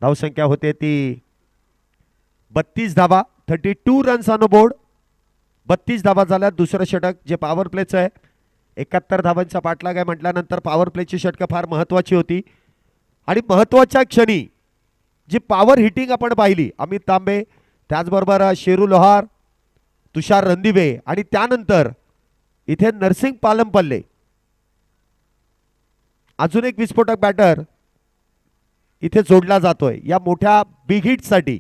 धावसंख्या होते ती 32 धावा. 32 रन्स ऑन बोर्ड. 32 धावा झाल्या. दुसरं षटक जे पॉवर प्लेचं आहे, 71 धावांचा पाठलाग आहे म्हटल्यानंतर पॉवर प्लेची षटकं फार महत्वाची होती. आणि महत्वाच्या क्षणी जी पॉवर हिटिंग आपण पाहिली, अमित तांबे, त्याचबरोबर शेरू लोहार, तुषार रणदिवे आणि त्यानंतर इथे नरसिंग पालमपल्ले, अजून एक विस्फोटक बॅटर इथे जोडला जातोय या मोठ्या बिग हिटसाठी.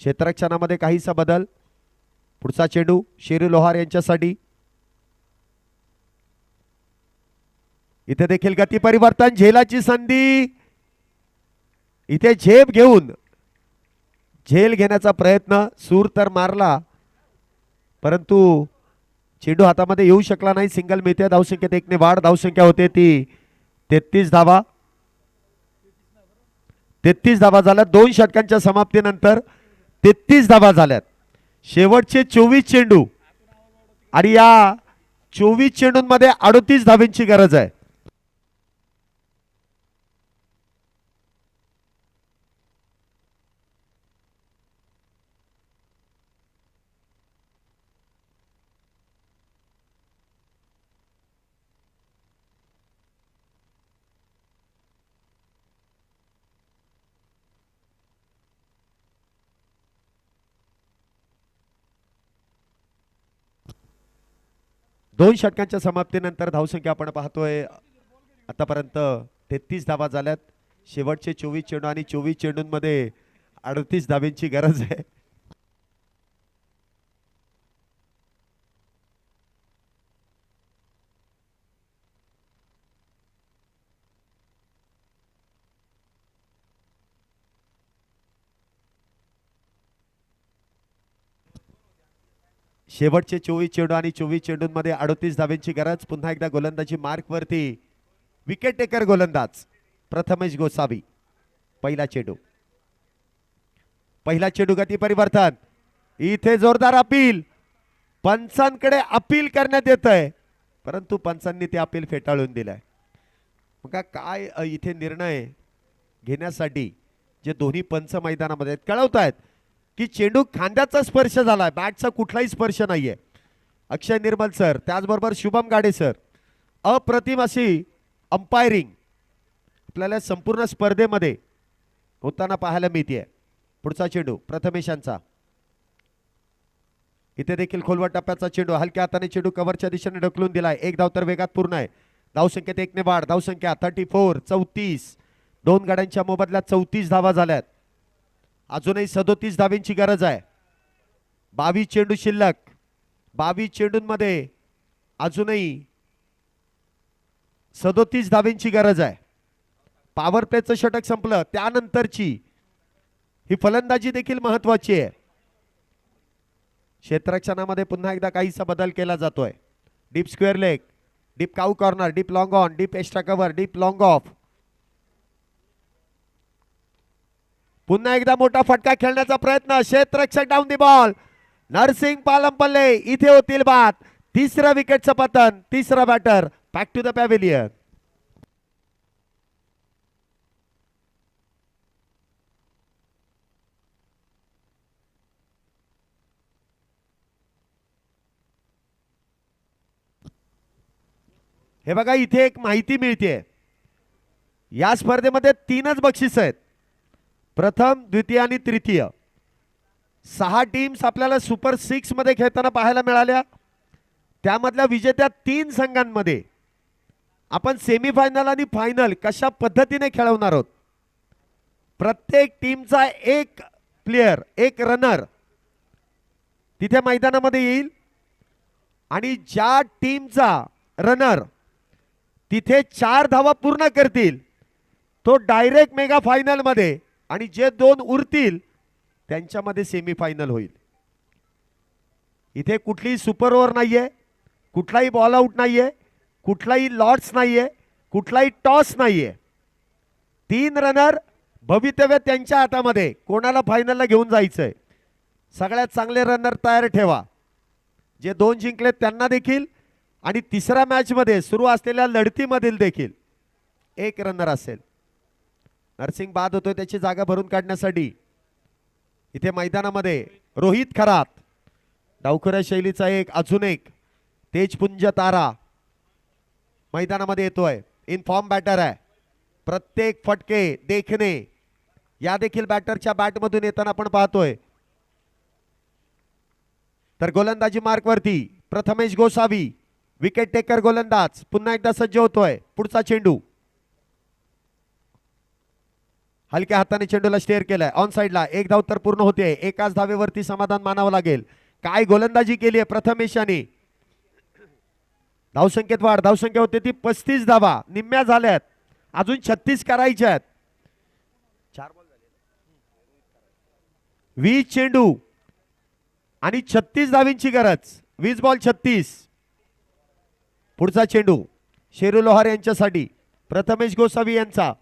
क्षेत्ररक्षणामध्ये काहीसा बदल. पुढचा चेंडू शेरू लोहार यांच्यासाठी. इथे देखील गती परिवर्तन. झेलाची संधी. इथे झेप घेऊन झेल घेण्याचा प्रयत्न. सूर तर मारला, परंतु चेंडू हातामध्ये येऊ शकला नाही. सिंगल मिळते. धावसंख्येत 1 ने वाढ. धावसंख्या होते ती 33 धावा. 33 धावा झाल्या. 2 षटकांच्या समाप्तीनंतर 33 धावा झाल्यात. शेवटचे 24 चेंडू आणि या 24 चेंडूंमध्ये 38 धावांची गरज आहे. दोन षटकांच्या समाप्तीनंतर धावसंख्या आपण पाहतोय आतापर्यंत 33 धावा झाल्यात. शेवटचे 24 चेंडू आणि 24 चेंडूंमध्ये 38 धावांची गरज आहे. शेवटचे 24 चेंडू आणि 24 चेंडूंमध्ये 38 धावांची गरज. पुन्हा एकदा गोलंदाजी मार्क वरती विकेट टेकर गोलंदाज प्रथमेश गोसावी. पहिला चेंडू. पहिला चेंडू गती परिवर्तन. इथे जोरदार अपील. पंचांकडे अपील करण्यात येत आहे, परंतु पंचांनी ते अपील फेटाळून दिलंय. मग काय इथे निर्णय घेण्यासाठी जे दोन्ही पंच मैदानामध्ये कळवतायत की चेंडू खांद्याचा स्पर्श झालाय, बॅटचा कुठलाही स्पर्श नाहीये. अक्षय निर्मल सर, त्याचबरोबर शुभम गाडे सर, अप्रतिम अशी अंपायरिंग आपल्याला संपूर्ण स्पर्धेमध्ये होताना पाहायला मिळते. पुढचा चेंडू प्रथमेशांचा. इथे देखील खोलवर टप्प्याचा चेंडू. हलक्या हाताने चेंडू कव्हरच्या दिशेने ढकलून दिलाय. एक धाव तर वेगात पूर्ण आहे. धावसंख्येत 1 ने वाढ. धावसंख्या 34. 34. दोन गाड्यांच्या मोबदल्यात 34 धावा झाल्यात. अजूनही 37 धावांची गरज आहे. 22 चेंडू शिल्लक. 22 चेंडूंमध्ये अजूनही 37 धाब्यांची गरज आहे. पॉवर प्लेचं षटक संपलं त्यानंतरची ही फलंदाजी देखील महत्वाची आहे. क्षेत्ररक्षणामध्ये पुन्हा एकदा काहीसा बदल केला जातोय. Deep square leg, deep cow corner, deep long on, deep extra cover, deep long off. पुन्हा एकदा मोठा फटका खेळण्याचा प्रयत्न. क्षेत्ररक्षक down the ball. Narsing Palampalle इथे होतील बाद. तिसऱ्या विकेटचं पतन. तिसरा batter back to the pavilion. हे बघा इथे एक माहिती मिळते. या स्पर्धेमध्ये 3च बक्षीस आहेत. प्रथम, द्वितीय आणि तृतीय. 6 टीम्स आपल्याला सुपर 6 मध्ये खेळताना पाहायला मिळाल्या. त्यामधल्या विजेत्या 3 संघांमध्ये आपण सेमीफायनल आणि फायनल कशा पद्धतीने खेळवणार आहोत. प्रत्येक टीमचा एक प्लेयर, एक रनर तिथे मैदानामध्ये येईल आणि ज्या टीमचा रनर तिथे 4 धावा पूर्ण करतील तो डायरेक्ट मेगा फायनल मध्ये, आणि जे 2 उरतील त्यांच्यामध्ये सेमीफायनल होईल. इथे कुठलीही सुपर ओव्हर नाहीये, कुठलाही बॉल आउट नाहीये, कुठलाही लॉट्स नाहीये, कुठलाही टॉस नाहीये. 3 रनर, भवितव्य त्यांच्या हातामध्ये. कोणाला फायनलला घेऊन जायचंय. सगळ्यात चांगले रनर तयार ठेवा. जे 2 जिंकलेत त्यांना देखील, आणि तिसऱ्या मॅच मध्ये सुरू असलेल्या लढतीमधील देखील 1 रनर असेल. नरसिंग बाद होतोय त्याची जागा भरून काढण्यासाठी. इथे मैदानामध्ये रोहित खरात, डावखुऱ्या शैलीचा अजून एक तेजपुंज तारा मैदानामध्ये येतोय. इन फॉर्म बॅटर आहे. प्रत्येक फटके देखणे या देखील बॅटरच्या बॅटमधून येताना आपण पाहतोय. तर गोलंदाजी मार्क वरती प्रथमेश गोसावी, विकेट टेकर गोलंदाज पुन्हा एकदा सज्ज होतोय. पुढचा चेंडू हलक्या हाताने चेंडूला स्टेअर केलाय. ऑन साइडला 1 धाव तर पूर्ण होते. एकाच धावेवरती समाधान मानावं लागेल. काय गोलंदाजी केली आहे प्रथमेशाने. धावसंख्येत वाढ. धावसंख्या होते ती 35 धावा, निम्म्या झाल्यात. अजून 36 करायच्या आहेत. 20 चेंडू आणि 36 धावींची गरज. 20 बॉल 36. पुढचा चेंडू शेरू लोहार यांच्यासाठी, प्रथमेश गोसावी यांचा.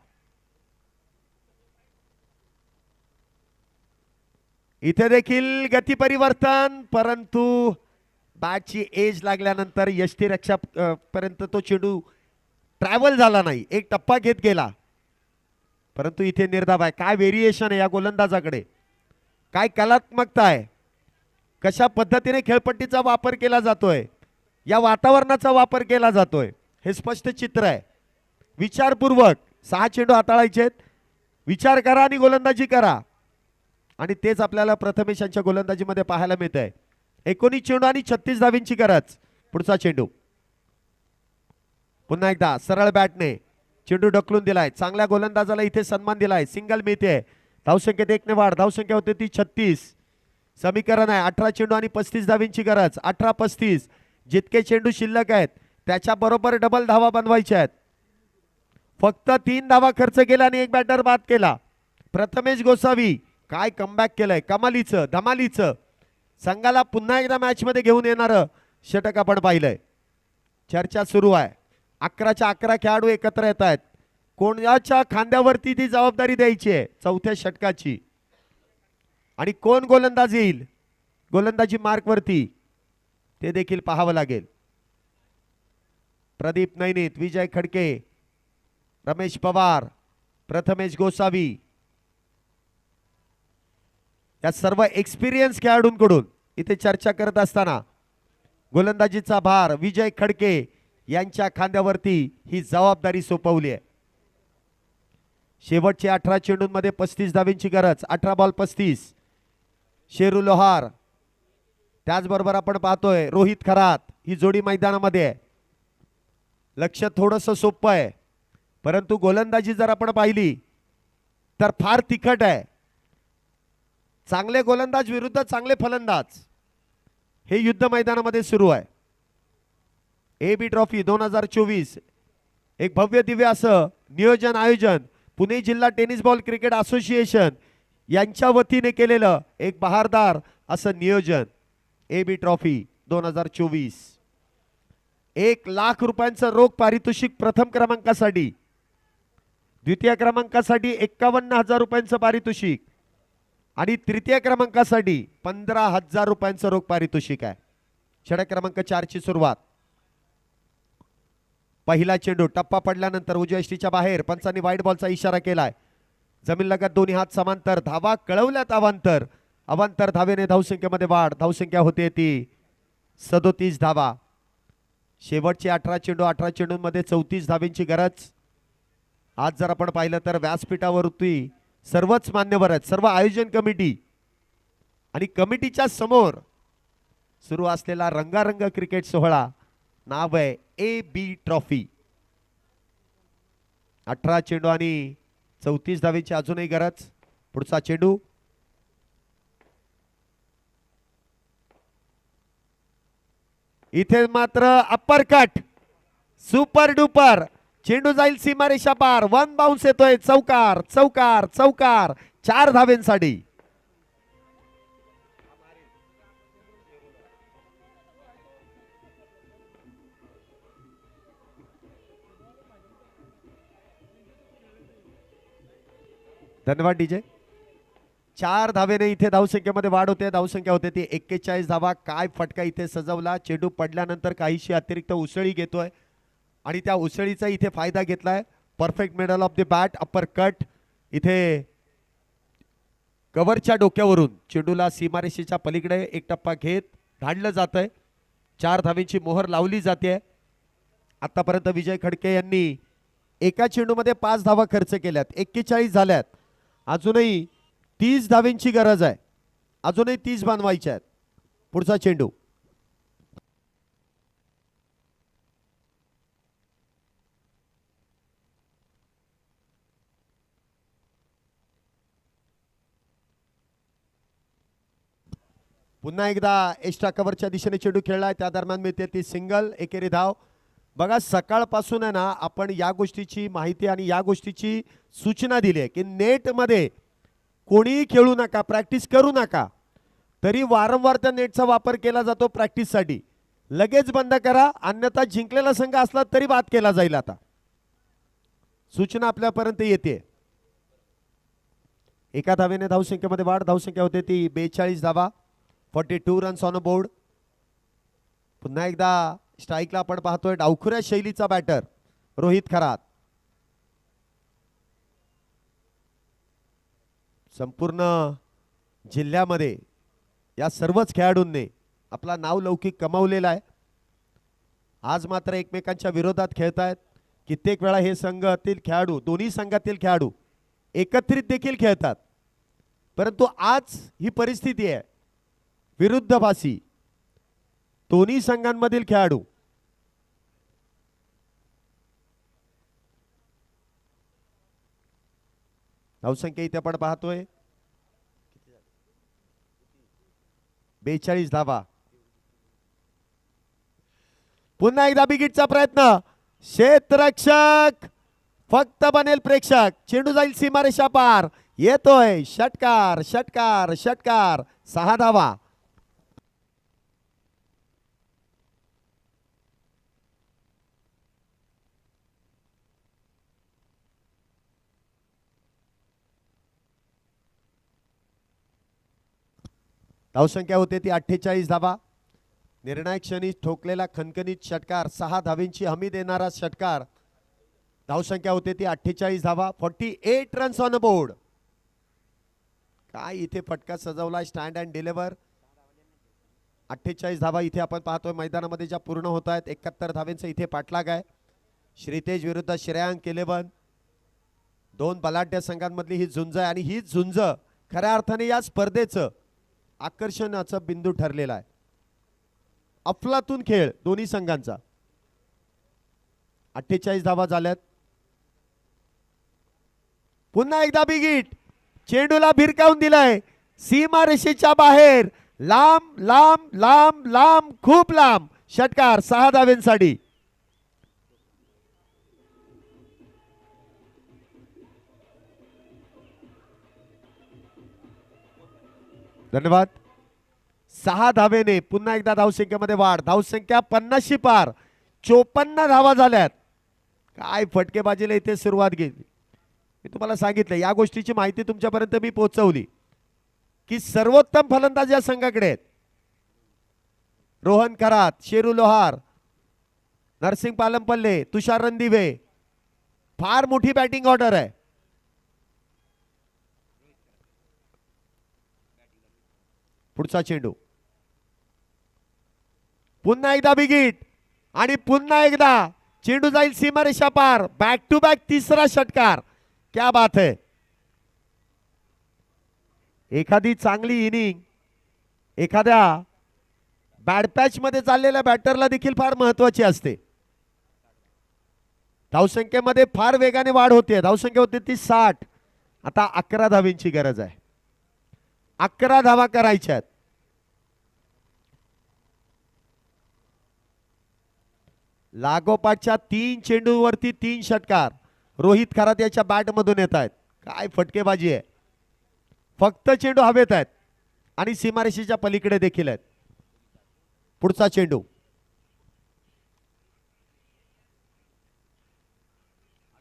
इथे देखील गती परिवर्तन, परंतु बॅटची एज लागल्यानंतर यष्टीरक्षक पर्यंत तो चेंडू ट्रॅव्हल झाला नाही. एक टप्पा घेत गेला, परंतु इथे निर्धाव आहे. काय व्हेरिएशन आहे या गोलंदाजाकडे, काय कलात्मकता आहे, कशा पद्धतीने खेळपट्टीचा वापर केला जातोय, या वातावरणाचा वापर केला जातोय, हे स्पष्ट चित्र आहे. विचारपूर्वक 6 चेंडू हाताळायचे, विचार करा आणि गोलंदाजी करा, आणि तेच आपल्याला प्रथमेशांच्या गोलंदाजीमध्ये पाहायला मिळत आहे. 19 चेंडू आणि 36 धावींची गरज. पुढचा चेंडू पुन्हा एकदा सरळ बॅटने चेंडू ढकलून दिलाय. चांगल्या गोलंदाजाला इथे सन्मान दिलाय. सिंगल मिळते. धावसंख्येत 1 ने वाढ. धावसंख्या होते ती 36. समीकरण आहे 18 चेंडू आणि 35 धावींची गरज. 18-35 जितके चेंडू शिल्लक आहेत त्याच्या बरोबर डबल धावा बनवायच्या आहेत. फक्त 3 धावा खर्च केला आणि 1 बॅटर बाद केला. प्रथमेश गोसावी काय कमबॅक केलंय, कमालीचं धमालीचं. संघाला पुन्हा एकदा मॅच मध्ये घेऊन येणारं षटक आपण पाहिलंय. चर्चा सुरू आहे. 11च्या 11 खेळाडू एकत्र येत आहेत. कोणाच्या खांद्यावरती ती जबाबदारी द्यायची आहे चौथ्या षटकाची, आणि कोण गोलंदाज येईल गोलंदाजी मार्क वरती ते देखील पाहावं लागेल. प्रदीप नैनित, विजय खडके, रमेश पवार, प्रथमेश गोसावी या सर्व एक्सपिरियन्स खेळाडूंकडून इथे चर्चा करत असताना गोलंदाजीचा भार विजय खडके यांच्या खांद्यावरती ही जबाबदारी सोपवली आहे. शेवटचे 18 चेंडूंमध्ये 35 धावींची गरज. 18 बॉल 35. शेरू लोहार, त्याचबरोबर आपण पाहतोय रोहित खरात, ही जोडी मैदानामध्ये आहे. लक्ष थोडंसं सोपं आहे, परंतु गोलंदाजी जर आपण पाहिली तर फार तिखट आहे. चांगले गोलंदाज विरुद्ध चांगले फलंदाज हे युद्ध मैदानामध्ये सुरू आहे. AB ट्रॉफी 2024 एक भव्य दिव्य असं नियोजन आयोजन पुणे जिल्हा टेनिस बॉल क्रिकेट असोसिएशन यांच्या वतीने केलेलं एक बहारदार असं नियोजन AB ट्रॉफी 2024 1,00,000 रुपयांचं रोख पारितोषिक प्रथम क्रमांकासाठी, द्वितीय क्रमांकासाठी 51,000 रुपयांचं पारितोषिक आणि तृतीय क्रमांकासाठी 15,000 रुपयांचं रोख पारितोषिक आहे. षटक क्रमांक 4 ची सुरुवात. पहिला चेंडू टप्पा पडल्यानंतर उजव्या यष्टीच्या बाहेर पंचांनी वाईट बॉलचा इशारा केलाय. जमीन लगत दोन्ही हात समांतर, धावा कळवल्यात अवांतर. अवांतर धावेने धावसंख्येमध्ये वाढ. धावसंख्या होते ती 37 धावा. शेवटचे 18 चेंडू, 18 चेंडूंमध्ये 34 धावेंची गरज. आज जर आपण पाहिलं तर व्यासपीठावरती सर्वच मान्यवर आहेत, सर्व आयोजन कमिटी आणि कमिटीच्या समोर सुरू असलेला रंगारंग क्रिकेट सोहळा. नाव आहे AB ट्रॉफी. 18 चेंडू आणि 34 धावेची अजूनही गरज. पुढचा चेंडू इथे मात्र अप्पर कट, सुपर डुपर. चेंडू जाईल सीमारेषा पार. वन बाउन्स येतोय. चौकार चौकार चौकार. 4 धावेंसाठी. धन्यवाद डीजे. 4 धावेने इथे धावसंख्येमध्ये वाढ होते. धावसंख्या होते ती 41 धावा. काय फटका इथे सजवला. चेंडू पडल्यानंतर काहीशी अतिरिक्त उसळी घेतोय आणि त्या उसळीचा इथे फायदा घेतलाय. Perfect middle of the bat, upper cut. इथे कव्हरच्या डोक्यावरून चेंडूला सीमारेषेच्या पलीकडे एक टप्पा घेत धाडलं जातंय. 4 धावेंची मोहर लावली जाते. आतापर्यंत विजय खडके यांनी एका चेंडूमध्ये 5 धावा खर्च केल्यात. 41 झाल्यात. अजूनही 30 धावेंची गरज आहे. अजूनही 30 बनवायच्या आहेत. पुढचा चेंडू पुन्हा एकदा एक्स्ट्रा कव्हरच्या दिशेने चेंडू खेळलाय. त्या दरम्यान मिळते ती सिंगल, एकेरी धाव. बघा सकाळपासून आहे ना आपण या गोष्टीची माहिती आणि या गोष्टीची सूचना दिली आहे की नेटमध्ये कोणीही खेळू नका, प्रॅक्टिस करू नका. तरी वारंवार त्या नेटचा वापर केला जातो प्रॅक्टिससाठी. लगेच बंद करा, अन्यथा जिंकलेला संघ असला तरी बाद केला जाईल. आता सूचना आपल्यापर्यंत येते. एका धावेने धावसंख्येमध्ये वाढ. धावसंख्या होते ती 42 धावा. 42 रन्स ऑन अ बोर्ड. पुन्हा एकदा स्ट्राईकला आपण पाहतोय डावखुऱ्या शैलीचा बॅटर रोहित खरात. संपूर्ण जिल्ह्यामध्ये या सर्वच खेळाडूंनी आपला नाव लौकिक कमावलेला आहे. आज मात्र एकमेकांच्या विरोधात खेळत आहेत. कित्येक वेळा हे संघातील खेळाडू, दोन्ही संघातील खेळाडू एकत्रित देखील खेळतात. परंतु आज ही परिस्थिती आहे विरुद्धभासी. दोन्ही संघांमधील खेळाडू धावसंख्या इथे आपण पाहतोय 42 धावा. पुन्हा एकदा बिगिटचा प्रयत्न. क्षेत्ररक्षक फक्त बनेल प्रेक्षक. चेंडू जाईल सीमारेषा पार. येतोय षटकार षटकार षटकार. 6 धावा. धावसंख्या होते ती 48 धावा. निर्णायक क्षणी ठोकलेला खणखणीत षटकार. 6 धावेंची हमी देणारा षटकार. धावसंख्या होते ती 48 धावा. 48 रन्स ऑन अ बोर्ड. काय इथे फटका सजवला. Stand and deliver. 48 धावा इथे आपण पाहतोय मैदानामध्ये ज्या पूर्ण होत आहेत. 71 धावेंचा इथे पाठलाग आहे. श्रीतेज विरुद्ध श्रेयांक 11. दोन बलाढ्य संघांमधली ही झुंज आहे आणि ही झुंज खऱ्या अर्थाने या स्पर्धेचं आकर्षणाचा बिंदू ठरलेला आहे. अफलातून खेळ दोन्ही संघांचा. 48 धावा झाल्यात. पुन्हा एकदा बिगिट. चेंडूला भिरकावून दिलाय सीमारेषेच्या बाहेर. लांब लांब लांब लांब खूप लांब. षटकार 6 धावेंसाठी. धन्यवाद. 6 धावेने पुन्हा एकदा धावसंख्येमध्ये वाढ. धावसंख्या 50 पार. 54 धावा झाल्यात. काय फटकेबाजीला इथे सुरुवात केली. मी तुम्हाला सांगितलं या गोष्टीची माहिती तुमच्यापर्यंत मी पोहोचवली की सर्वोत्तम फलंदाज या संघाकडे आहेत. रोहन खरात, शेरू लोहार, नरसिंग पालमपल्ले, तुषार रणदिवे. फार मोठी बॅटिंग ऑर्डर आहे. पुढचा चेंडू पुन्हा एकदा बिगिट आणि पुन्हा एकदा चेंडू जाईल सीमारेषा पार. बॅक टू बॅक तिसरा षटकार. क्या बात है. एखादी चांगली इनिंग एखाद्या बॅड पॅच मध्ये चाललेल्या बॅटरला देखील फार महत्वाची असते. धावसंख्येमध्ये फार वेगाने वाढ होते. धावसंख्या होती ती 60. आता 11 धावींची गरज आहे. 11 धावा करायच्या आहेत. लागोपाठच्या 3 चेंडूवरती 3 षटकार रोहित खरात याच्या बॅट मधून येत आहेत. काय फटकेबाजी आहे. फक्त चेंडू हवेत आहेत आणि सीमारेषेच्या पलीकडे देखील आहेत. पुढचा चेंडू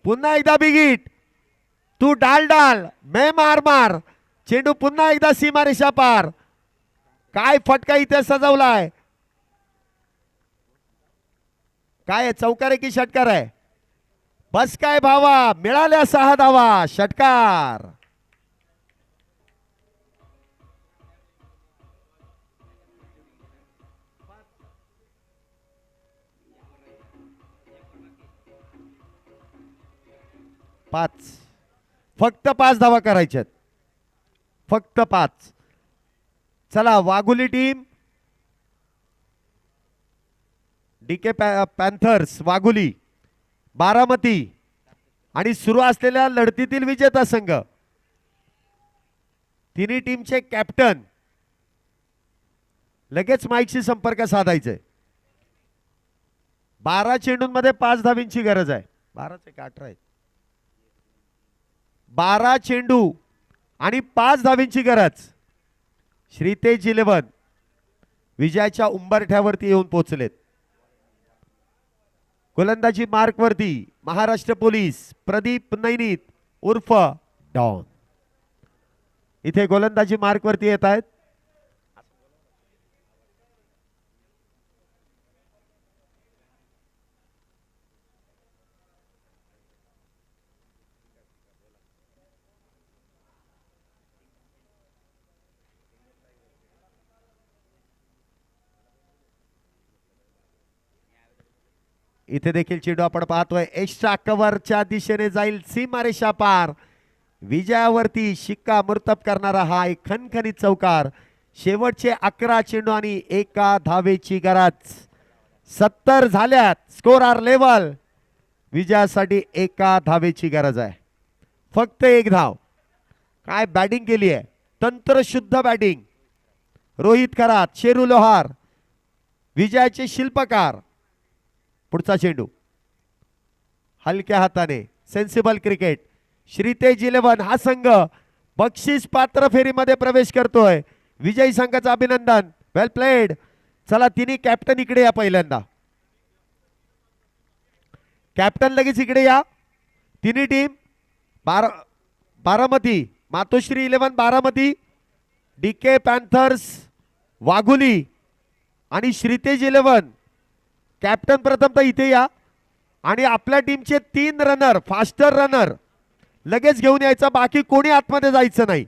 पुन्हा एकदा बिगिट. तू डाल डाल मैं मार मार. चेंडू पुन्हा एकदा सीमारेषा पार. काय फटका इथे सजवलाय. काय चौकार आहे की षटकार आहे. बस काय भावा. मिळाल्या 6 धावा. षटकार. पाच. फक्त 5 धावा करायच्यात. फक्त 5. चला Waghuli team DK Panthers Waghuli, Baramati आणि सुरू असलेल्या लढतीतील विजेता संघ. तिन्ही टीमचे कॅप्टन लगेच माईकशी संपर्क साधायचे. 12 चेंडूंमध्ये 5 धावींची गरज आहे. 12चे 18 आहेत. 12 चेंडू आणि 5 धावींची गरज. श्रीतेज 11 विजयाच्या उंबरठ्यावरती येऊन पोहोचलेत. गोलंदाजी मार्क वरती महाराष्ट्र पोलीस प्रदीप नैनीत उर्फ डॉन इथे गोलंदाजी मार्क वरती येत आहेत. इथे देखील चेंडू आपण पाहतोय एक्स्ट्रा कव्हरच्या दिशेने जाईल सीमारेषा पार. विजयावरती शिक्कामोर्तब करणारा हा एक खणखणीत चौकार. शेवटचे 11 चेंडू आणि 1 धावेची गरज. 70 झाल्यात स्कोर लेवल. विजयासाठी 1 धावेची गरज आहे. फक्त 1 धाव. काय बॅटिंग केली आहे. तंत्रशुद्ध बॅटिंग. रोहित खरात, शेरू लोहार विजयाचे शिल्पकार. पुढचा चेंडू हलक्या हाताने सेन्सिबल क्रिकेट. श्रीतेज 11 हा संघ बक्षीस पात्र फेरीमध्ये प्रवेश करतोय. विजयी संघाचं अभिनंदन. वेल प्लेड. चला तिन्ही कॅप्टन इकडे या. पहिल्यांदा कॅप्टन लगेच इकडे या. तिन्ही टीम बारामती मातोश्री 11 बारामती, डीके पॅन्थर्स वाघुली आणि श्रीतेज 11 कॅप्टन प्रथम तर इथे या आणि आपल्या टीमचे 3 रनर फास्टर रनर लगेच घेऊन यायचा. बाकी कोणी आतमध्ये जायचं नाही.